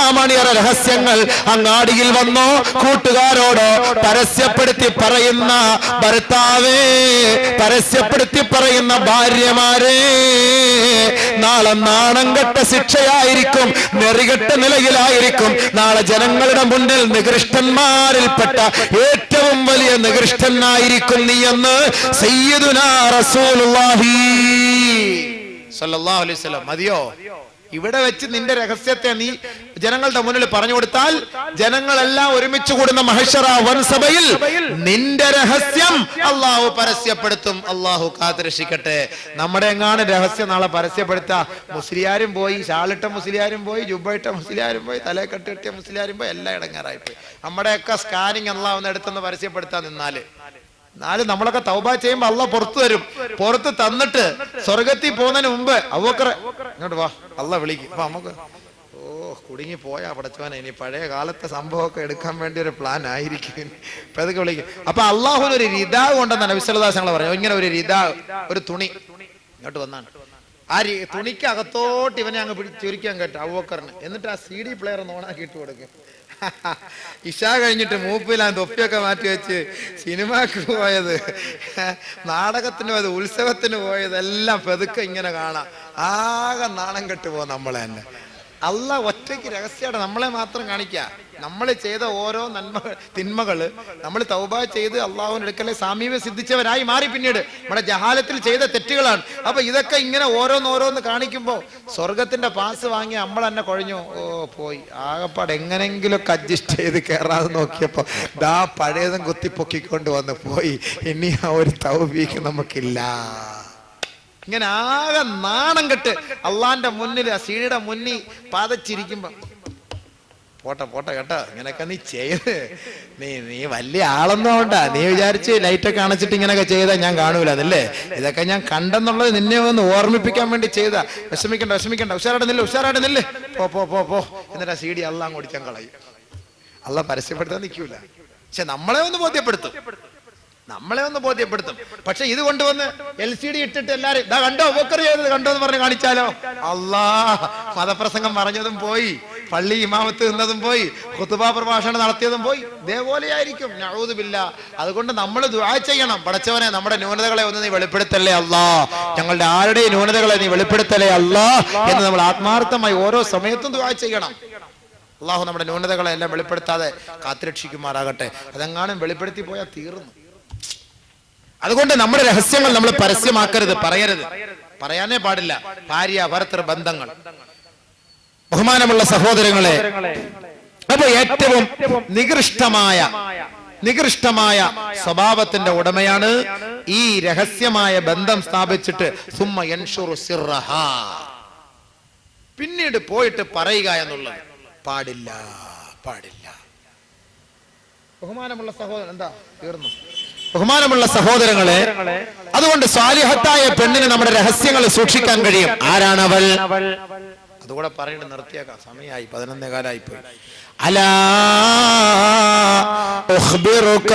ആ മണിയറ രഹസ്യങ്ങൾ അങ്ങാടിയിൽ വന്നോ കൂട്ടുകാരോടോ പരസ്യപ്പെടുത്തി പറയുന്ന ഭർത്താവേ, പരസ്യപ്പെടുത്തി പറയുന്ന ഭാര്യമാരെ, നാളെ നാണം കെട്ട ശിക്ഷയായിരിക്കും, നെറികെട്ട നിലയിലായിരിക്കും. നാളെ ജനങ്ങളുടെ മുന്നിൽ നികൃഷ്ടന്മാരിൽപ്പെട്ട ഏറ്റവും വലിയ നികൃഷ്ടനായിരിക്കും നീ എന്ന് സയ്യിദുനാ റസൂലുള്ളാഹി സ്വല്ലല്ലാഹു അലൈഹി വസല്ലം. മതിയോ? ഇവിടെ വെച്ച് നിന്റെ രഹസ്യത്തെ നീ ജനങ്ങളുടെ മുന്നിൽ പറഞ്ഞു കൊടുത്താൽ ജനങ്ങളെല്ലാം ഒരുമിച്ച് കൂടുന്ന മഹ്ശറ വൻസഭയിൽ നിന്റെ രഹസ്യം അള്ളാഹു പരസ്യപ്പെടുത്തും. അള്ളാഹു കാത്തുരക്ഷിക്കട്ടെ. നമ്മുടെ എങ്ങാനും രഹസ്യം നാളെ പരസ്യപ്പെടുത്താ, മുസ്ലിയാരും പോയി, ഷാളിട്ട മുസ്ലിയാരും പോയി, ജുബ്ബയിട്ട മുസ്ലിയാരും പോയി, തലയെ കെട്ടിട്ടിയ മുസ്ലിയാരും പോയി, എല്ലാം ഇടങ്ങാറായിപ്പോയി. നമ്മുടെയൊക്കെ സ്കാനിങ് അള്ളാഹു ഒന്ന് എടുത്തെന്ന് പരസ്യപ്പെടുത്താൻ നിന്നാല് നമ്മളൊക്കെ തൗബ ചെയ്യുമ്പോ അള്ളാഹ് പുറത്തു തരും. പുറത്ത് തന്നിട്ട് സ്വർഗത്തിൽ പോകുന്നതിന് മുമ്പ് അബൂബക്കർ ഇങ്ങോട്ട് വാ, അള്ളാഹ് വിളിക്കും. അപ്പൊ നമുക്ക് കുടുങ്ങി പോയാ പടച്ചവനെ, ഇനി പഴയ കാലത്തെ സംഭവമൊക്കെ എടുക്കാൻ വേണ്ടി ഒരു പ്ലാൻ ആയിരിക്കും. ഇപ്പൊ അതൊക്കെ വിളിക്കും. അപ്പൊ അള്ളാഹുവിന് ഒരു റിദാവ് ഉണ്ടെന്നാണ് നബി സല്ലല്ലാഹു അലൈഹി വസല്ലം പറഞ്ഞു. ഇങ്ങനെ ഒരു റിദാവ്, ഒരു തുണി ഇങ്ങോട്ട് വന്നാണ്, ആ തുണിക്ക് അകത്തോട്ട് ഇവനെ അങ്ങ് ചുരുക്കാൻ കേട്ടോ അബൂബക്കറിന്. എന്നിട്ട് ആ CD പ്ലെയർ ഒന്ന് ഓണാക്കി ഇട്ട് കൊടുക്കും. ഇശാ കഴിഞ്ഞിട്ട് മൂപ്പിലാൻ തൊപ്പിയൊക്കെ മാറ്റി വെച്ച് സിനിമക്ക് പോയത്, നാടകത്തിന് പോയത്, ഉത്സവത്തിന് പോയത് എല്ലാം പെതുക്കെ ഇങ്ങനെ കാണാം. ആകെ നാണം കെട്ടുപോ നമ്മളെ തന്നെ. അള്ളാഹ് ഒറ്റയ്ക്ക് രഹസ്യമായിട്ട് നമ്മളെ മാത്രം കാണിക്കുക. നമ്മൾ ചെയ്ത ഓരോ തിന്മകള് നമ്മൾ തൗബ ചെയ്ത് അള്ളാഹുവിന്റെ അടുക്കലെ സാമീപ്യം സിദ്ധിച്ചവരായി മാറി. പിന്നീട് നമ്മുടെ ജഹാലത്തിൽ ചെയ്ത തെറ്റുകളാണ്. അപ്പൊ ഇതൊക്കെ ഇങ്ങനെ ഓരോന്നോരോന്ന് കാണിക്കുമ്പോ സ്വർഗത്തിന്റെ പാസ് വാങ്ങി നമ്മൾ തന്നെ കുഴഞ്ഞു. പോയി ആകപ്പാട് എങ്ങനെങ്കിലുമൊക്കെ അഡ്ജസ്റ്റ് ചെയ്ത് കയറാതെ നോക്കിയപ്പോ ദാ പഴയതും കുത്തിപ്പൊക്കിക്കൊണ്ട് വന്ന് പോയി. ഇനി ആ ഒരു തൗബീക്ക് നമുക്കില്ല. ഇങ്ങനെ ആകെ നാണം കെട്ട് അള്ളാന്റെ മുന്നിൽ, ആ സീഡിയുടെ മുന്നിൽ പാതച്ചിരിക്കുമ്പോ പോട്ടെ കേട്ടോ, ഇങ്ങനെയൊക്കെ നീ ചെയ്ത് നീ വലിയ ആളൊന്നും ആവണ്ട. നീ വിചാരിച്ച് ലൈറ്റൊക്കെ അണച്ചിട്ട് ഇങ്ങനെയൊക്കെ ചെയ്താൽ ഞാൻ കാണൂല അതല്ലേ? ഇതൊക്കെ ഞാൻ കണ്ടെന്നുള്ളത് നിന്നെ ഒന്ന് ഓർമ്മിപ്പിക്കാൻ വേണ്ടി ചെയ്താ. വിഷമിക്കണ്ട, ഉഷാറായിട്ട് നില്ല്, പോ. എന്നിട്ട് ആ CD അള്ളാഹ് ഓടിച്ചാൻ കളയും. അള്ളാഹ് പരസ്യപ്പെടുത്താൻ നിൽക്കൂല. പക്ഷെ നമ്മളെ ഒന്ന് ബോധ്യപ്പെടുത്തും. പക്ഷെ ഇത് കൊണ്ടുവന്ന് LCD ഇട്ടിട്ട് എല്ലാരും ഇതാ കണ്ടോ, ബക്കർ ചെയ്തത് കണ്ടോ എന്ന് പറഞ്ഞ് കാണിച്ചാലോ? അല്ലാഹ്, മതപ്രസംഗം പറഞ്ഞതും പോയി, പള്ളി ഇമാമത്ത് നിന്നതും പോയി, ഖുതുബ പ്രഭാഷണം നടത്തിയതും പോയി. ഇതേപോലെയായിരിക്കും. നഊദു ബില്ലാഹ്. അതുകൊണ്ട് നമ്മൾ ദുആ ചെയ്യണം. പടച്ചവനെ, നമ്മുടെ ന്യൂനതകളെ ഒന്ന് നീ വെളിപ്പെടുത്തല്ലേ അല്ലാഹ്, ഞങ്ങളുടെ ആരുടെയും ന്യൂനതകളെ നീ വെളിപ്പെടുത്തല്ലേ അല്ലാഹ് എന്ന് നമ്മൾ ആത്മാർത്ഥമായി ഓരോ സമയത്തും ദുആ ചെയ്യണം. അള്ളാഹു നമ്മുടെ ന്യൂനതകളെ എല്ലാം വെളിപ്പെടുത്താതെ കാത്തുരക്ഷിക്കുമാറാകട്ടെ. അതെങ്ങാനും വെളിപ്പെടുത്തി പോയാൽ തീർന്നു. അതുകൊണ്ട് നമ്മുടെ രഹസ്യങ്ങൾ നമ്മൾ പരസ്യമാക്കരുത്, പറയരുത്, പറയാനേ പാടില്ല. ഭാര്യ ഭർത്തൃ ബന്ധങ്ങൾ. ബഹുമാനമുള്ള സഹോദരങ്ങളെ, അപ്പൊ ഏറ്റവും നികൃഷ്ടമായ സ്വഭാവത്തിന്റെ ഉടമയാണ് ഈ രഹസ്യമായ ബന്ധം സ്ഥാപിച്ചിട്ട് സുമ്മ യൻഷുറു സിർറഹാ, പിന്നീട് പോയിട്ട് പറയുക എന്നുള്ളത് പാടില്ല. ബഹുമാനമുള്ള സഹോദരൻ, എന്താ തീർന്നു? ബഹുമാനമുള്ള സഹോദരങ്ങളെ, അതുകൊണ്ട് സ്വാലിഹത്തായ പെണ്ണിന് നമ്മുടെ രഹസ്യങ്ങൾ സൂക്ഷിക്കാൻ കഴിയും. ആരാണവൾ? അതുകൂടെ പറയുന്നത് നിർത്തിയേക്കാം, സമയമായി, 11 കാലായി പോയി. അലാ ഉഖ്ബിറുക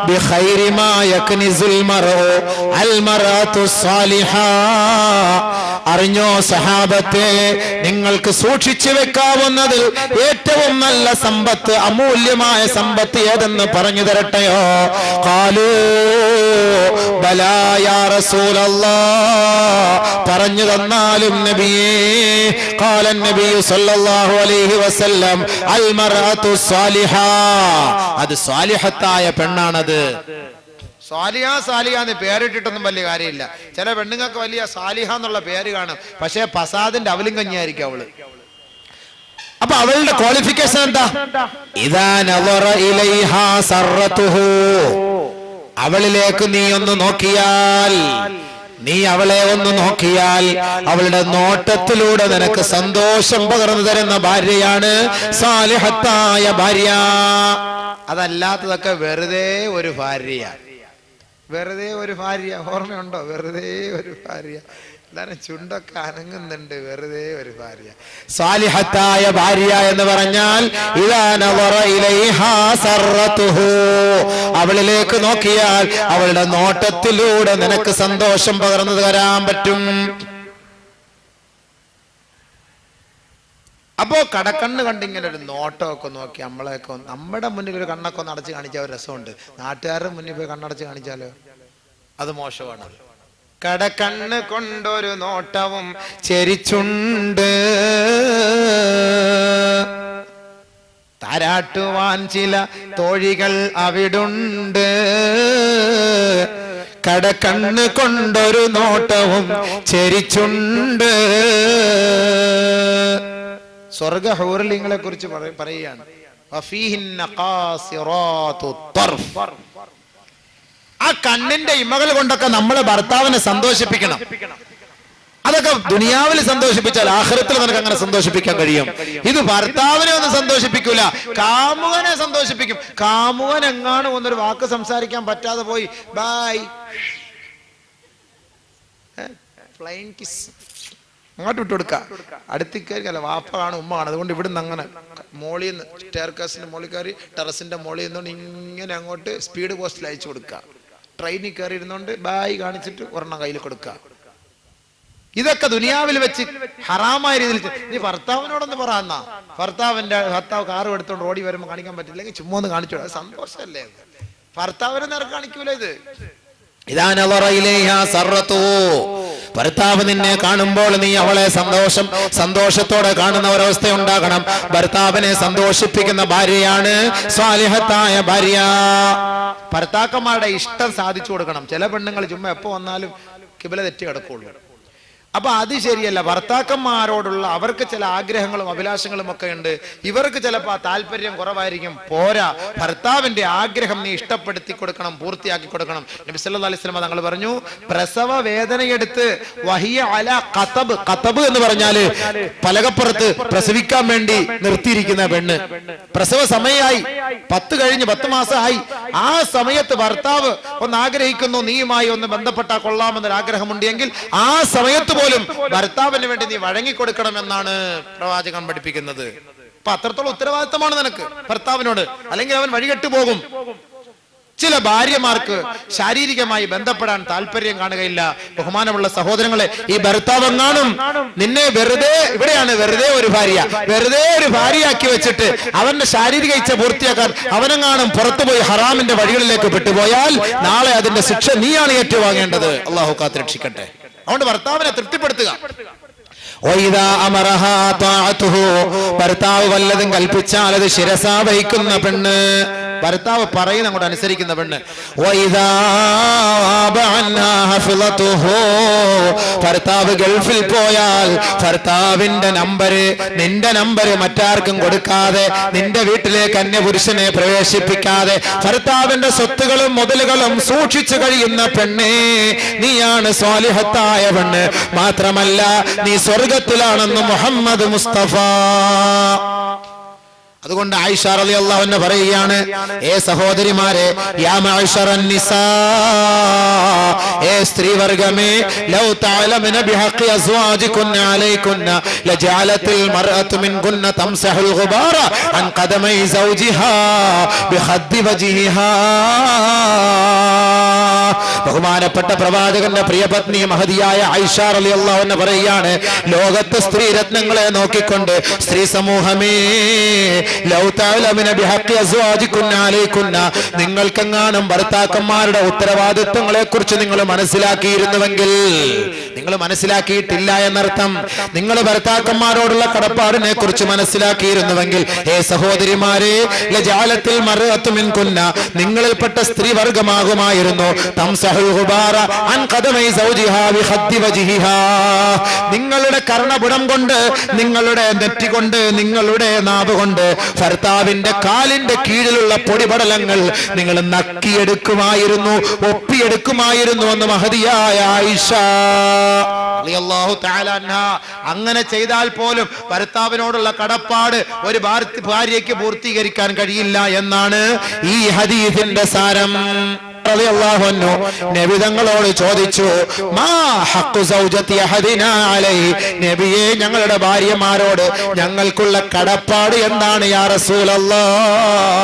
ബിഖൈരി മാ യക്നിസുൽ മർഉ അൽ മർഅതു സ്വാലിഹാ. അറിഞ്ഞോ സഹാബത്തെ, നിങ്ങൾക്ക് സൂക്ഷിച്ചു വെക്കാവുന്നതിൽ ഏറ്റവും നല്ല സമ്പത്ത്, അമൂല്യമായ സമ്പത്ത് ഏതെന്ന് പറഞ്ഞു തരട്ടെയോ? ഖാലൂ ബലാ യാ റസൂലല്ലാഹ്, പറഞ്ഞു തന്നാലും നബിയേ. ഖാല നബി സല്ലല്ലാഹു അലൈഹി വസല്ലം അൽ മർഅതു സ്വാലിഹാ, അത് സ്വാലിഹത്തായ പെണ്ണാണത്. സാലിഹ എന്ന് പേരിട്ടിട്ടൊന്നും വലിയ കാര്യമില്ല. ചില പെണ്ണുങ്ങൾക്ക് വലിയ സാലിഹ എന്നുള്ള പേര് കാണും, പക്ഷേ ഫസാദിന്റെ അവലിംഗഞ്ഞായിരിക്കും അവള്. അപ്പൊ അവളുടെ ക്വാളിഫിക്കേഷൻ എന്താ? ഇദാ നളറ ഇലൈഹാ സർറതുഹു, അവളിലേക്ക് നീ അവളെ ഒന്ന് നോക്കിയാൽ അവളുടെ നോട്ടത്തിലൂടെ നിനക്ക് സന്തോഷം പകർന്നു തരുന്ന ഭാര്യയാണ് സാലിഹത്തായ ഭാര്യ. അതല്ലാത്തതൊക്കെ വെറുതെ ഒരു ഭാര്യ. ഓർമ്മയുണ്ടോ? വെറുതെ ഒരു ഭാര്യ. എല്ലാരും ചുണ്ടൊക്കെ അനങ്ങുന്നുണ്ട്. വെറുതെ ഒരു ഭാര്യ. സാലിഹത്തായ ഭാര്യ എന്ന് പറഞ്ഞാൽ ഇദാ നളറ ഇലൈഹാ സർറതുഹു, അവളിലേക്ക് നോക്കിയാൽ അവളുടെ നോട്ടത്തിലൂടെ നിനക്ക് സന്തോഷം പകർന്നു തരാൻ പറ്റും. അപ്പോ കടക്കണ്ണ് കണ്ടിങ്ങനെ ഒരു നോട്ടമൊക്കെ നോക്കി നമ്മളെയൊക്കെ നമ്മുടെ മുന്നിൽ ഒരു കണ്ണൊക്കെ ഒന്ന് അടച്ച് കാണിച്ചാൽ ഒരു രസമുണ്ട്. നാട്ടുകാരുടെ മുന്നിൽ പോയി കണ്ണടച്ച് കാണിച്ചാലോ അത് മോശമാണ്. കടക്കണ്ണ് കൊണ്ടൊരു നോട്ടവും ചെരിച്ചുണ്ട്, താരാട്ടുവാൻ ചില തോഴികൾ അവിടുണ്ട്. കടക്കണ്ണ് കൊണ്ടൊരു നോട്ടവും ചെരിച്ചുണ്ട്. സ്വർഗ ഹൂറലിങ്ങളെ കുറിച്ച് പറയുകയാണ്. ആ കണ്ണിന്റെ ഇമകൾ കൊണ്ടൊക്കെ നമ്മളെ ഭർത്താവിനെ സന്തോഷിപ്പിക്കണം. അതൊക്കെ ദുനിയാവിൽ സന്തോഷിപ്പിച്ചാൽ ആഖിറത്തിൽ നിനക്ക് അങ്ങനെ സന്തോഷിപ്പിക്കാൻ കഴിയും. ഇത് ഭർത്താവിനെ ഒന്നും സന്തോഷിപ്പിക്കൂല, കാമുകനെ സന്തോഷിപ്പിക്കും. കാമുകൻ എങ്ങാനും ഒന്നൊരു വാക്ക് സംസാരിക്കാൻ പറ്റാതെ പോയി ബൈ ഫ്ലൈങ് കിസ് അങ്ങോട്ട് വിട്ടുകൊടുക്കുക. അടുത്തേക്കല്ല, വാപ്പ കാണും, ഉമ്മ കാണും. അതുകൊണ്ട് ഇവിടുന്ന് അങ്ങനെ മോളിൽ നിന്ന് സ്റ്റെയർകേസിന്റെ മോളിൽ കയറി ടെറസിന്റെ മോളിൽ നിന്നുകൊണ്ട് ഇങ്ങനെ അങ്ങോട്ട് സ്പീഡ് പോസ്റ്റിൽ അയച്ചു കൊടുക്കുക. ട്രെയിനിൽ കയറി ഇരുന്നോണ്ട് ബായ് കാണിച്ചിട്ട് ഒരെണ്ണം കയ്യിൽ കൊടുക്കുക. ഇതൊക്കെ ദുനിയാവിൽ വെച്ച് ഹറാമായ രീതിയിൽ. നീ ഭർത്താവിനോടൊന്ന് പറയാന്നാ, ഭർത്താവ് കാറും എടുത്തോണ്ട് ഓടി വരുമ്പോൾ കാണിക്കാൻ പറ്റില്ലെങ്കിൽ ചുമ്മാ ഒന്ന് കാണിച്ചോ, അത് സന്തോഷമല്ലേ? ഭർത്താവിനെ നേരെ കാണിക്കൂല ഇത്. ഭർത്താവ് നിന്നെ കാണുമ്പോൾ നീ അവളെ സന്തോഷത്തോടെ കാണുന്ന ഒരവസ്ഥ ഉണ്ടാകണം. ഭർത്താവിനെ സന്തോഷിപ്പിക്കുന്ന ഭാര്യയാണ് സ്വാലിഹത്തായ ഭാര്യ. ഭർത്താക്കന്മാരുടെ ഇഷ്ടം സാധിച്ചു കൊടുക്കണം. ചില പെണ്ണുങ്ങൾ ചുമ്മാ എപ്പോ വന്നാലും കിബില തെറ്റി കിടക്കുള്ളൂ. അപ്പൊ അത് ശരിയല്ല. ഭർത്താക്കന്മാരോടുള്ള അവർക്ക് ചില ആഗ്രഹങ്ങളും അഭിലാഷങ്ങളും ഒക്കെ ഉണ്ട്. ഇവർക്ക് ചിലപ്പോൾ ആ താല്പര്യം കുറവായിരിക്കും. പോരാ, ഭർത്താവിന്റെ ആഗ്രഹം നീ ഇഷ്ടപ്പെടുത്തി കൊടുക്കണം, പൂർത്തിയാക്കി കൊടുക്കണം. നബി സല്ലല്ലാഹു അലൈഹി വസല്ലം തങ്ങൾ പറഞ്ഞു, പ്രസവ വേദനയെടുത്ത് വഹിയ അല ഖതബ് എന്ന് പറഞ്ഞാല് പലകപ്പുറത്ത് പ്രസവിക്കാൻ വേണ്ടി നിർത്തിയിരിക്കുന്ന പെണ്ണ്, പ്രസവ സമയമായി 10 മാസമായി, ആ സമയത്ത് ഭർത്താവ് ഒന്ന് ആഗ്രഹിക്കുന്നു നീയുമായി ഒന്ന് ബന്ധപ്പെട്ടാൽ കൊള്ളാമെന്നൊരു ആഗ്രഹമുണ്ടെങ്കിൽ ആ സമയത്ത് ഭർത്താവിന് വേണ്ടി നീ വഴങ്ങിക്കൊടുക്കണമെന്നാണ് പ്രവാചകൻ പഠിപ്പിക്കുന്നത്. അപ്പൊ അത്രത്തോളം ഉത്തരവാദിത്തമാണ് നിനക്ക് ഭർത്താവിനോട്, അല്ലെങ്കിൽ അവൻ വഴികെട്ടു പോകും. ചില ഭാര്യമാർക്ക് ശാരീരികമായി ബന്ധപ്പെടാൻ താല്പര്യം കാണുകയില്ല. ബഹുമാനമുള്ള സഹോദരങ്ങളെ, ഈ ഭർത്താവെങ്ങാനും നിന്നെ വെറുതെ ഒരു ഭാര്യയാക്കി വെച്ചിട്ട് അവന്റെ ശാരീരിക ഇച്ഛ പൂർത്തിയാക്കാൻ അവനെങ്ങാനും പുറത്തുപോയി ഹറാമിന്റെ വഴികളിലേക്ക് പെട്ടുപോയാൽ നാളെ അതിന്റെ ശിക്ഷ നീയാണ് ഏറ്റുവാങ്ങേണ്ടത്. അള്ളാഹു കാത്ത് രക്ഷിക്കട്ടെ. അതുകൊണ്ട് ഭർത്താവിനെ തൃപ്തിപ്പെടുത്തുക. ഭർത്താവ് വല്ലതും കൽപ്പിച്ചാൽ അത് ശിരസാ വഹിക്കുന്ന പെണ്ണ്, ഭർത്താവ് പറയുന്ന അങ്ങോട്ട് അനുസരിക്കുന്ന പെണ്ണ്. ഭർത്താവ് ഗൾഫിൽ പോയാൽ ഭർത്താവിന്റെ നമ്പര്, നിന്റെ നമ്പര് മറ്റാർക്കും കൊടുക്കാതെ, നിന്റെ വീട്ടിലേക്ക് അന്യപുരുഷനെ പ്രവേശിപ്പിക്കാതെ ഭർത്താവിന്റെ സ്വത്തുകളും മുതലുകളും സൂക്ഷിച്ചു കഴിയുന്ന പെണ്ണേ, നീയാണ് സ്വാലിഹത്തായ പെണ്ണ്. മാത്രമല്ല നീ സ്വർഗത്തിലാണെന്ന് മുഹമ്മദ് മുസ്തഫ. അതുകൊണ്ട് ആയിഷ റളിയല്ലാഹു അൻഹ പറയുകയാണ്, ഏ സഹോദരിമാരെ, യാ മഅ്ശറൻ നിസാ, ഏ സ്ത്രീവർഗമേ, ലൗ തഅലമന ബിഹഖി അസ്വാജികുന്ന അലൈകുന്ന ലജഅലത്തിൽ മർഅതു മിൻകുന്ന തംസഹുൽ ഗുബാറ അൻ ഖദമൈ സൗജിഹാ ബിഖദ്ദി വജ്ഹിഹാ. ബഹുമാനപ്പെട്ട പ്രവാചകന്റെ പ്രിയപത്നി മഹദിയായ ആയിഷ റളിയല്ലാഹു അൻഹ പറയുകയാണ്, ലോകത്തെ സ്ത്രീ രത്നങ്ങളെ നോക്കിക്കൊണ്ട് സ്ത്രീ സമൂഹമേ, നിങ്ങൾക്കെങ്ങാനും ഭർത്താക്കന്മാരുടെ ഉത്തരവാദിത്വങ്ങളെ കുറിച്ച് നിങ്ങൾ മനസ്സിലാക്കിയിരുന്നുവെങ്കിൽ, നിങ്ങൾ മനസ്സിലാക്കിയിട്ടില്ല എന്നർത്ഥം. നിങ്ങൾ ഭർത്താക്കന്മാരോടുള്ള കടപ്പാടിനെ കുറിച്ച് മനസ്സിലാക്കിയിരുന്നുവെങ്കിൽ, ഏ സഹോദരിമാരെ, ലജഅലത്തിൽ മർഅതു മിൻകുന്ന, നിങ്ങളിൽപ്പെട്ട സ്ത്രീ വർഗമാകുമായിരുന്നു, തംസഹുൽ ഗുബാറ അൻ ഖദമൈ സൗജിഹാ ബിഖദ്ദി വജ്ഹിഹാ, നിങ്ങളുടെ കർണപുടം കൊണ്ട്, നിങ്ങളുടെ നെറ്റി കൊണ്ട്, നിങ്ങളുടെ നാവ് കൊണ്ട് ഭർത്താവിന്റെ കാലിന്റെ കീഴിലുള്ള പൊടിപടലങ്ങൾ നിങ്ങൾ നക്കിയെടുക്കുമായിരുന്നു, ഒപ്പിയെടുക്കുമായിരുന്നു എന്ന് മഹദിയായ ആയിഷ റളിയല്ലാഹു തആല അൻഹാ. അങ്ങനെ ചെയ്താൽ പോലും ഭർത്താവിനോടുള്ള കടപ്പാട് ഒരു ഭാര്യയ്ക്ക് പൂർത്തീകരിക്കാൻ കഴിയില്ല എന്നാണ് ഈ ഹദീസിന്റെ സാരം. നബി തങ്ങളോട് ചോദിച്ചു, മാ ഹഖ്ഖു സൗജതി അഹദിനാ അലൈഹി, നബിയേ, ഞങ്ങളുടെ ഭാര്യമാരോട് ഞങ്ങൾക്കുള്ള കടപ്പാട് എന്താണ് യാ റസൂലല്ലാഹ്?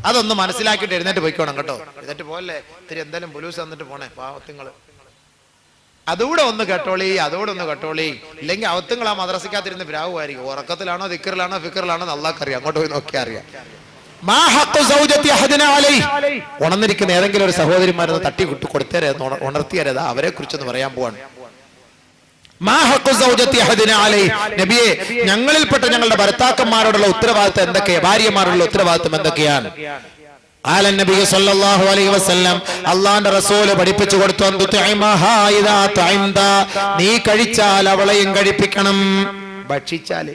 അതൊന്ന് മനസ്സിലാക്കിയിട്ട് എഴുന്നേറ്റ് പോയിക്കോണം കേട്ടോ. എഴുന്നേറ്റ് പോലെ ഇത്തിരി എന്തായാലും ബുലൂസ് തന്നിട്ട് പോണേ പാവത്തുങ്ങള്. അതൂടെ ഒന്ന് കേട്ടോളി, അതോടെ ഒന്ന് കേട്ടോളി. ഇല്ലെങ്കിൽ അവത്തുങ്ങൾ ആ മദ്രസയ്ക്കകത്തിരുന്ന് ഭ്രാവുമായിരിക്കും. ഉറക്കത്തിലാണോ ദിക്റിലാണോ ഫിക്റിലാണോ അല്ലാഹ്ക്കറിയാം. അങ്ങോട്ട് പോയി നോക്കിയാ അറിയാം. ഉണർന്നിരിക്കുന്ന ഏതെങ്കിലും ഒരു സഹോദരിമാരൊന്ന് തട്ടി കൊടുത്തേരെ, ഉണർത്തിയരേതാ, അവരെ കുറിച്ചൊന്ന് പറയാൻ പോവാണ്. നബിയെ, ഞങ്ങളിൽപ്പെട്ട ഞങ്ങളുടെ ഭർത്താക്കന്മാരോടുള്ള ഉത്തരവാദിത്വം എന്തൊക്കെയാ, ഭാര്യമാരോടുള്ള ഉത്തരവാദിത്വം എന്തൊക്കെയാണ്? നബി സല്ലല്ലാഹു അലൈഹി വസല്ലം അല്ലാഹുവിന്റെ റസൂൽ പഠിപ്പിച്ചു കൊടുത്തു, നീ കഴിച്ചാൽ അവളെയും കഴിപ്പിക്കണം. ഭക്ഷിച്ചാല്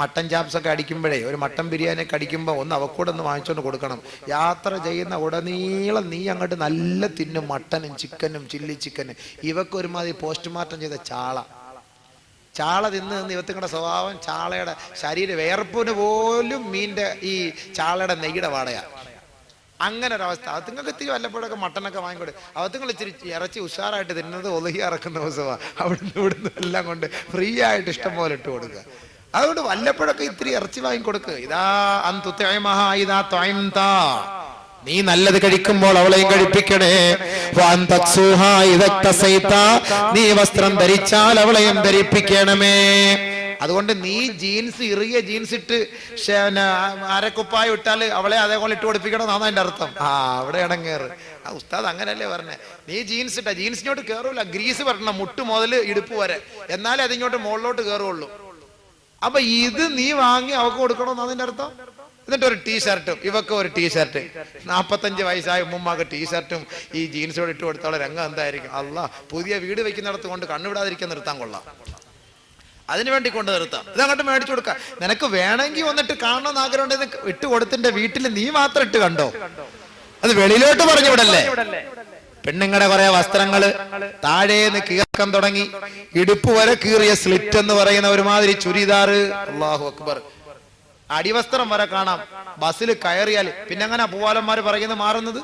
മട്ടൻ ചാപ്സ് ഒക്കെ അടിക്കുമ്പോഴേ, ഒരു മട്ടൻ ബിരിയാണി ഒക്കെ അടിക്കുമ്പോൾ ഒന്ന് അവക്കൂടെ ഒന്ന് വാങ്ങിച്ചോണ്ട് കൊടുക്കണം. യാത്ര ചെയ്യുന്ന ഉടനീളം നീ അങ്ങോട്ട് നല്ല തിന്നും, മട്ടനും ചിക്കനും ചില്ലി ചിക്കനും. ഇവക്ക് ഒരുമാതിരി പോസ്റ്റ്മോർട്ടം ചെയ്ത ചാള തിന്ന് ഇവത്തിങ്ങളുടെ സ്വഭാവം, ചാളയുടെ ശരീര വേർപ്പിന് പോലും മീൻ്റെ ഈ ചാളയുടെ നെയ്യുടെ വാടയാ. അങ്ങനെ ഒരവസ്ഥ. അവത്തുങ്ങൾക്ക് ഇത്തിരി വല്ലപ്പോഴൊക്കെ മട്ടനൊക്കെ വാങ്ങിക്കൊടു. അവത്തുങ്ങൾ ഇച്ചിരി ഇറച്ചി ഉഷാറായിട്ട് തിന്നുന്നത് ഒലുഹി ഇറക്കുന്ന ദിവസമാണ്. അവിടുന്ന് ഇവിടുന്ന് എല്ലാം കൊണ്ട് ഫ്രീ ആയിട്ട് ഇഷ്ടം പോലെ ഇട്ട് കൊടുക്കുക. അതുകൊണ്ട് വല്ലപ്പോഴൊക്കെ ഇത്തിരി ഇറച്ചി വാങ്ങിക്കൊടുക്കുക. നീ നല്ലത് കഴിക്കുമ്പോൾ അവളെയും കഴിപ്പിക്കണേ. നീ വസ്ത്രം ധരിച്ചാൽ അവളെയും ധരിപ്പിക്കണമേ. അതുകൊണ്ട് നീ ജീൻസ്, ഇറുകിയ ജീൻസ് ഇട്ട് അരക്കുപ്പായ ഇട്ടാൽ അവളെ അതേപോലെ ഇട്ട് കൊടുപ്പിക്കണം എന്നാണ് അതിന്റെ അർത്ഥം. അവിടെ ഇടങ്ങേറ്. ഉസ്താദ് അങ്ങനല്ലേ പറഞ്ഞേ. നീ ജീൻസ് ഇട്ട ജീൻസിനോട്ട് കയറൂല, ഗ്രീസ് വരണം മുട്ട് മുതൽ ഇടുപ്പ് വരെ, എന്നാലേ അതിങ്ങോട്ട് മുകളിലോട്ട് കയറുള്ളൂ. അപ്പൊ ഇത് നീ വാങ്ങി അവക്ക് കൊടുക്കണമെന്ന് അതിന്റെ അർത്ഥം. എന്നിട്ട് ഒരു ടീഷർട്ടും, ഇവക്ക് ഒരു ടീഷർട്ട്, 45 വയസ്സായ ഉമ്മാക്ക് ടീഷർട്ടും ഈ ജീൻസോട് ഇട്ട് കൊടുത്തോളം രംഗം എന്തായിരിക്കും? അല്ലാ, പുതിയ വീട് വെക്കുന്നിടത്ത് കൊണ്ട് കണ്ണുവിടാതിരിക്കാൻ നിർത്താൻ കൊള്ളാം. അതിനുവേണ്ടി കൊണ്ട് നിർത്താം. ഇതങ്ങോട്ട് മേടിച്ചു കൊടുക്കാം. നിനക്ക് വേണമെങ്കിൽ വന്നിട്ട് കാണണമെന്ന് ആഗ്രഹം ഉണ്ടെങ്കിൽ ഇട്ട് കൊടുത്തിന്റെ വീട്ടിൽ നീ മാത്രം ഇട്ട് കണ്ടോ, അത് വെളിയിലോട്ട് പറഞ്ഞു വിടല്ലേ. പെണ്ണുങ്ങളുടെ കുറെ വസ്ത്രങ്ങള് താഴേന്ന് കീർക്കം തുടങ്ങി ഇടുപ്പ് വരെ കീറിയ സ്ലിറ്റ് എന്ന് പറയുന്ന ഒരുമാതിരി ചുരിദാറ്, അല്ലാഹു അക്ബർ, അടിവസ്ത്രം വരെ കാണാം. ബസ്സിൽ കയറിയാൽ പിന്നെ അങ്ങനെ പൂവാലന്മാര് പറയുന്നത് മാറുന്നത്.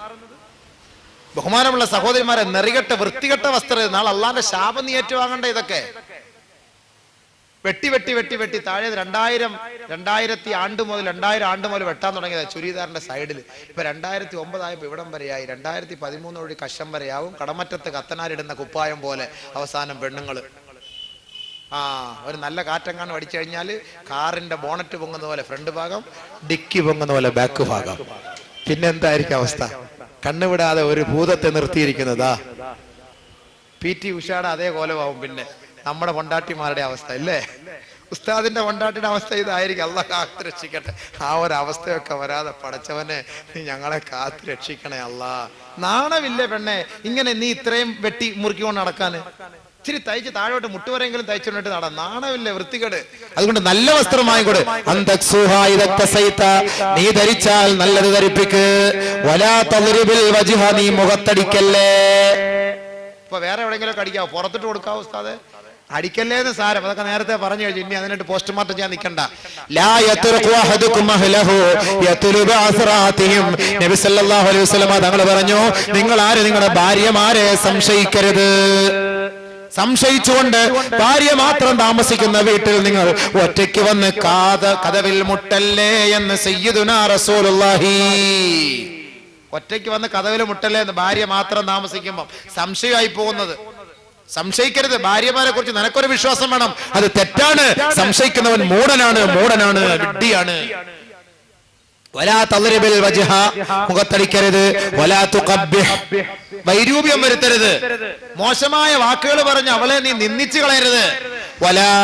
ബഹുമാനമുള്ള സഹോദരിമാരെ, നെറികെട്ട വൃത്തികെട്ട വസ്ത്രം, നാളെ അള്ളാന്റെ ശാപം നീ ഏറ്റുവാങ്ങണ്ട. ഇതൊക്കെ വെട്ടി വെട്ടി വെട്ടി വെട്ടി താഴെ 2000 ആണ്ട് മുതൽ വെട്ടാൻ തുടങ്ങിയത് ചുരിദാറിന്റെ സൈഡിൽ. ഇപ്പൊ 2009 ആയപ്പോ ഇവിടം വരെയായി. 2013 വഴി കശം വരെയാവും. കടമറ്റത്ത് കത്തനാരിടുന്ന കുപ്പായം പോലെ അവസാനം പെണ്ണുങ്ങള് ഒരു നല്ല കാറ്റെങ്ങാനും അടിച്ചു കഴിഞ്ഞാൽ കാറിന്റെ ബോണറ്റ് പൊങ്ങുന്ന പോലെ ഫ്രണ്ട് ഭാഗം, ഡിക്കി പൊങ്ങുന്ന പോലെ ബാക്ക് ഭാഗം. പിന്നെന്തായിരിക്കും അവസ്ഥ? കണ്ണുവിടാതെ ഒരു ഭൂതത്തെ നിർത്തിയിരിക്കുന്നതാ. PT ഉഷയുടെ അതേ കോലമാവും. പിന്നെ നമ്മുടെ കൊണ്ടാട്ടിമാരുടെ അവസ്ഥ അല്ലേ? ഉസ്താദിന്റെ കൊണ്ടാട്ടിയുടെ അവസ്ഥ ഇതായിരിക്കും. അള്ളാഹ് കാത്തു രക്ഷിക്കട്ടെ. ആ ഒരു അവസ്ഥയൊക്കെ വരാതെ പടച്ചവനെ നീ ഞങ്ങളെ കാത്തു രക്ഷിക്കണേ അല്ലാ. നാണമില്ലേ പെണ്ണെ ഇങ്ങനെ നീ ഇത്രയും വെട്ടി മുറുക്കിക്കൊണ്ട് നടക്കാന്? ഇച്ചിരി തയ്ച്ച് താഴോട്ട് മുട്ടുവരെങ്കിലും തയ്ച്ചുകൊണ്ടിട്ട് നട. നാണമില്ലേ? വൃത്തികേട്. അതുകൊണ്ട് നല്ല വസ്ത്രമായി കൂടെ നീ ധരിച്ചാൽ നല്ലത് ധരിപ്പിക്ക്. വലാ തദ്രിബിൽ വജ്ഹ, നീ മുഖത്തടിക്കല്ലേ. ഇപ്പൊ വേറെ എവിടെയെങ്കിലും ഒക്കെ അടിക്കാവോ? പുറത്തിട്ട് കൊടുക്കാവോ ഉസ്താദെ? അടിക്കല്ലേന്ന് സാരം. അതൊക്കെ നേരത്തെ പറഞ്ഞു കഴിഞ്ഞു. ഇനി അതിനായിട്ട് പോസ്റ്റ്മോർട്ടം ചെയ്യാൻ നിൽക്കണ്ട. നബി സല്ലല്ലാഹു അലൈഹി വസല്ലം തങ്ങൾ പറഞ്ഞു, നിങ്ങൾ ആര് നിങ്ങളുടെ ഭാര്യമാരെ സംശയിക്കരുത്. സംശയിച്ചുകൊണ്ട് ഭാര്യ മാത്രം താമസിക്കുന്ന വീട്ടിൽ നിങ്ങൾ ഒറ്റയ്ക്ക് വന്ന് കതവിൽ മുട്ടല്ലേ എന്ന് സയ്യിദുനാ റസൂലുള്ളാഹി. ഒറ്റയ്ക്ക് വന്ന് കതവിൽ മുട്ടല്ലേ എന്ന്. ഭാര്യ മാത്രം താമസിക്കുമ്പോൾ സംശയമായി പോകുന്നത്. സംശയിക്കരുത്. ഭാര്യമാരെ കുറിച്ച് നിനക്കൊരു വിശ്വാസം വേണം. അത് തെറ്റാണ്. സംശയിക്കുന്നവൻ മൂഢനാണ്, വിഡ്ഢിയാണ്. വലാ തദ്രിബിൽ വജ്ഹ, മുഖത്തടിക്കരുത്. വലാ തുഖബ്ബിഹ്, വൈരൂപ്യം വരുത്തരുത്. മോശമായ വാക്കുകൾ പറഞ്ഞ് അവളെ നീ നിന്ദിച്ചു കളയരുത്. വലാ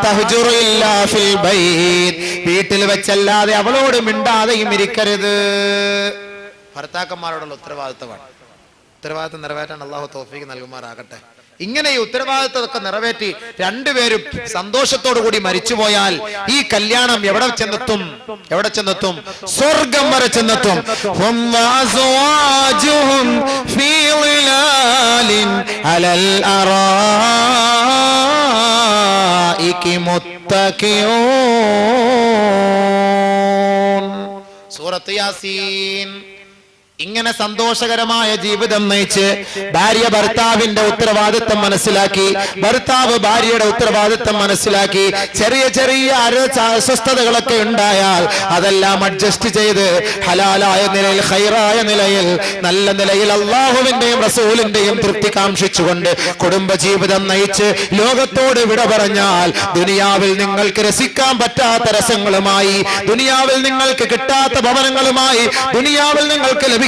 തഹ്ജുറു ഇല്ലാ ഫിൽ ബൈത്ത്, വീട്ടിൽ വെച്ചല്ലാതെ അവളോട് മിണ്ടാതെയും ഇരിക്കരുത്. ഭർത്താക്കന്മാരോടുള്ള ഉത്തരവാദിത്തമാണ്. ഉത്തരവാദിത്തം നിറവേറ്റാൻ അള്ളാഹു തൗഫീഖ് നൽകുമാറാകട്ടെ. ഇങ്ങനെ ഈ ഉത്തരവാദിത്തമൊക്കെ നിറവേറ്റി രണ്ടുപേരും സന്തോഷത്തോടു കൂടി മരിച്ചുപോയാൽ ഈ കല്യാണം എവിടെ ചെന്നെത്തും? സ്വർഗം വരെ ചെന്നെത്തും. സൂറത്ത് യാസീൻ. ഇങ്ങനെ സന്തോഷകരമായ ജീവിതം നയിച്ച് ഭാര്യ ഭർത്താവിന്റെ ഉത്തരവാദിത്തം മനസ്സിലാക്കി, ഭർത്താവ് ഭാര്യയുടെ ഉത്തരവാദിത്തം മനസ്സിലാക്കി, ചെറിയ ചെറിയ അസ്വസ്ഥതകളൊക്കെ ഉണ്ടായാൽ അതെല്ലാം അഡ്ജസ്റ്റ് ചെയ്ത് ഹലാലായ നിലയിൽ, ഖൈറായ നിലയിൽ, നല്ല നിലയിൽ അള്ളാഹുവിന്റെയും റസൂലിന്റെയും തൃപ്തി കാംക്ഷിച്ചുകൊണ്ട് കുടുംബജീവിതം നയിച്ച് ലോകത്തോട് വിട പറഞ്ഞാൽ ദുനിയാവിൽ നിങ്ങൾക്ക് രസിക്കാൻ പറ്റാത്ത രസങ്ങളുമായി, ദുനിയാവിൽ നിങ്ങൾക്ക് കിട്ടാത്ത ഭവനങ്ങളുമായി, ദുനിയാവിൽ നിങ്ങൾക്ക് ലഭിക്കാത്ത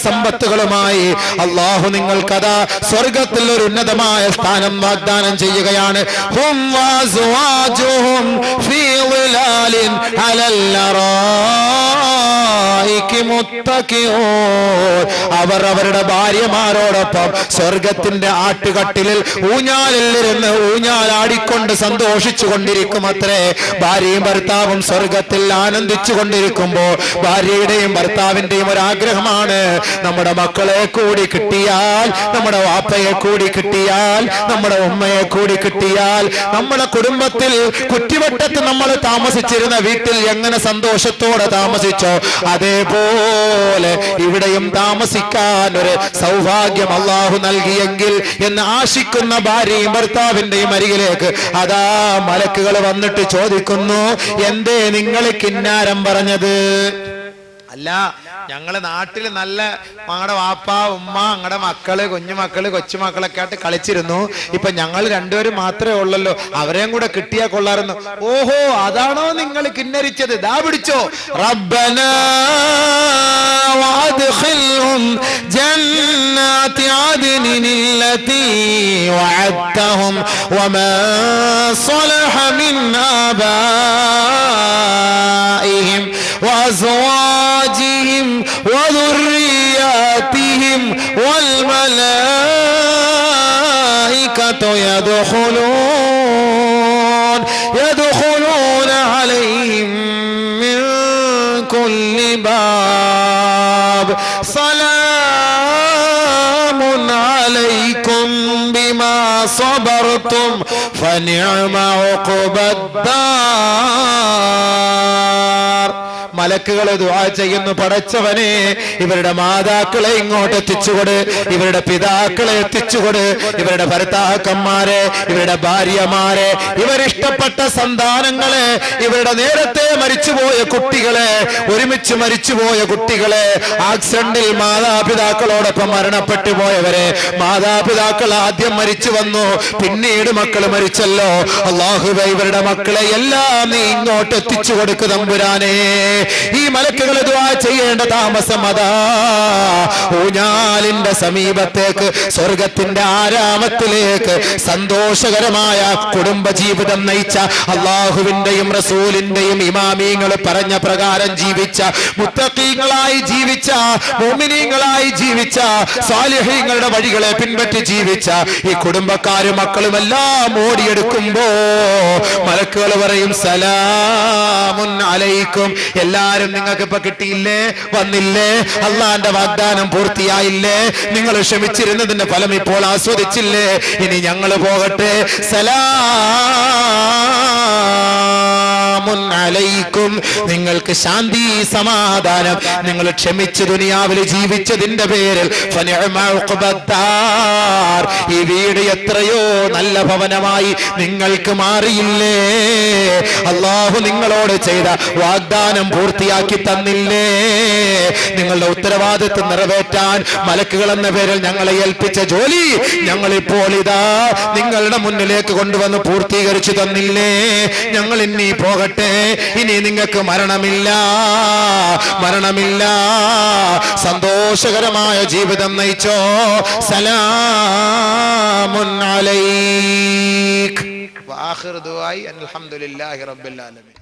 സമ്പത്തുകളുമായി അല്ലാഹു നിങ്ങൾക്കതാ സ്വർഗത്തിൽ ഒരു ഉന്നതമായ സ്ഥാനം വാഗ്ദാനം ചെയ്യുകയാണ്. ഹും വസ്വാജുഹും ഫീ ളിലാലിൻ അലൽ അറായികി മുത്തഖിഊൻ. അവർ അവരുടെ ഭാര്യമാരോടൊപ്പം സ്വർഗത്തിന്റെ ആട്ടുകട്ടിലിൽ ഊഞ്ഞാലിലിരുന്ന് ഊഞ്ഞാലാടിക്കൊണ്ട് സന്തോഷിച്ചു കൊണ്ടിരിക്കുമത്രേ. ഭാര്യയും ഭർത്താവും സ്വർഗത്തിൽ ആനന്ദിച്ചു കൊണ്ടിരിക്കുമ്പോൾ ഭാര്യയുടെയും ഭർത്താവിന്റെയും ഒരാഗ്രഹമാണ്, നമ്മുടെ മക്കളെ കൂടി കിട്ടിയാൽ, നമ്മുടെ വാപ്പയെ കൂടി കിട്ടിയാൽ, നമ്മുടെ ഉമ്മയെ കൂടി കിട്ടിയാൽ, നമ്മുടെ കുടുംബത്തിൽ കുറ്റിവട്ടത്ത് നമ്മൾ താമസിച്ചിരുന്ന വീട്ടിൽ എങ്ങനെ സന്തോഷത്തോടെ താമസിച്ചോ അതേപോലെ ഇവിടെയും താമസിക്കാൻ ഒരു സൗഭാഗ്യം അല്ലാഹു നൽകിയെങ്കിൽ എന്ന് ആശിക്കുന്ന ഭാര്യയും ഭർത്താവിന്റെയും അരികിലേക്ക് അതാ മലക്കുകൾ വന്നിട്ട് ചോദിക്കുന്നു, എന്തേ നിങ്ങൾ കിന്നാരം പറഞ്ഞത്? അല്ല, ഞങ്ങള് നാട്ടില് നല്ല ഞങ്ങളുടെ വാപ്പ ഉമ്മ ഞങ്ങളുടെ മക്കള് കുഞ്ഞുമക്കള് കൊച്ചുമക്കളൊക്കെ ആയിട്ട് കളിച്ചിരുന്നു. ഇപ്പൊ ഞങ്ങൾ രണ്ടുപേരും മാത്രമേ ഉള്ളല്ലോ, അവരെയും കൂടെ കിട്ടിയാ കൊള്ളായിരുന്നു. ഓഹോ, അതാണോ നിങ്ങൾ കിന്നരിച്ചത്? ദാ പിടിച്ചോ. റബ്ബനാ വഅദ്ഖിൽഹും ജന്നാതി അദ്നില്ലതി വഅദ്തഹും വമാ സ്വലഹ മിൻ ആബാഇഹിം وأزواجهم وذرياتهم والملائكة يدخلون عليهم من كل باب سلام عليكم بما صبرتم فنعم عقبى الدار. മലക്കുകളെ ദുആ ചെയ്യുന്നു, പടച്ചവനെ ഇവരുടെ മാതാക്കളെ ഇങ്ങോട്ട് എത്തിച്ചുകൊട്, ഇവരുടെ പിതാക്കളെ എത്തിച്ചുകൊട്, ഇവരുടെ ഭർത്താക്കന്മാരെ, ഇവരുടെ ഭാര്യമാരെ, ഇവരിഷ്ടപ്പെട്ട സന്താനങ്ങളെ, ഇവരുടെ നേരത്തെ മരിച്ചുപോയ കുട്ടികളെ, ഒരുമിച്ച് മരിച്ചുപോയ കുട്ടികളെ, ആക്സിഡന്റിൽ മാതാപിതാക്കളോടൊപ്പം മരണപ്പെട്ടു പോയവരെ, മാതാപിതാക്കൾ ആദ്യം മരിച്ചു വന്നു, പിന്നീട് മക്കൾ മരിച്ചല്ലോ. അല്ലാഹുവേ, ഇവരുടെ മക്കളെ എല്ലാം നീ ഇങ്ങോട്ട് എത്തിച്ചു കൊടുക്കു തമ്പുരാനേ. ഈ മലക്കുകൾ ദുആ ചെയ്യേണ്ട താമസം അതാ ഊഞ്ഞാലിന്റെ സമീപത്തേക്ക്, സ്വർഗത്തിന്റെ ആരാമത്തിലേക്ക് സന്തോഷകരമായ കുടുംബജീവിതം നയിച്ച, അള്ളാഹുവിന്റെയും റസൂലിന്റെയും ഇമാമീങ്ങൾ പറഞ്ഞ പ്രകാരം ജീവിച്ച, മുത്തഖീങ്ങളായി ജീവിച്ച, മുഅ്മിനീങ്ങളായി ജീവിച്ച, സാലിഹീങ്ങളുടെ വഴികളെ പിൻപറ്റി ജീവിച്ച ഈ കുടുംബക്കാരും മക്കളുമെല്ലാം ഓടിയെടുക്കുമ്പോ മലക്കുകൾ പറയും സലാമുൻ അലൈക്കും. എല്ലാരും നിങ്ങൾക്ക് ഇപ്പൊ കിട്ടിയില്ലേ, വന്നില്ലേ, അള്ളാന്റെ വാഗ്ദാനം പൂർത്തിയായില്ലേ, നിങ്ങൾ ക്ഷമിച്ചിരുന്നതിന്റെ ഫലം ഇപ്പോൾ ആസ്വദിച്ചില്ലേ, ഇനി ഞങ്ങൾ പോകട്ടെ. സലാമുൻ അലൈക്കും, നിങ്ങൾക്ക് ശാന്തി സമാധാനം, നിങ്ങൾ ക്ഷമിച്ച് ദുനിയാവിൽ ജീവിച്ചതിന്റെ പേരിൽ ഫനിഅമ ഉഖബദ്ദാർ, ഈ വീട് എത്രയോ നല്ല ഭവനമായി നിങ്ങൾക്ക് മാറിയില്ലേ, അല്ലാഹു നിങ്ങളോട് ചെയ്ത വാഗ്ദാനം പൂർത്തിയാക്കി തന്നില്ലേ, നിങ്ങളുടെ ഉത്തരവാദിത്വം നിറവേറ്റാൻ മലക്കുകൾ എന്ന പേരിൽ ഞങ്ങളെ ഏൽപ്പിച്ച ജോലി ഞങ്ങളിപ്പോൾ ഇതാ നിങ്ങളുടെ മുന്നിലേക്ക് കൊണ്ടുവന്ന് പൂർത്തീകരിച്ചു തന്നില്ലേ, ഞങ്ങൾ ഇനി പോകട്ടെ, ഇനി നിങ്ങൾക്ക് മരണമില്ല, മരണമില്ല, സന്തോഷകരമായ ജീവിതം നയിച്ചോ. സലാമുൻ അലൈക്. വആഖിറു ദുആഇ അൽഹംദുലില്ലാഹി റബ്ബിൽ ആലമീൻ.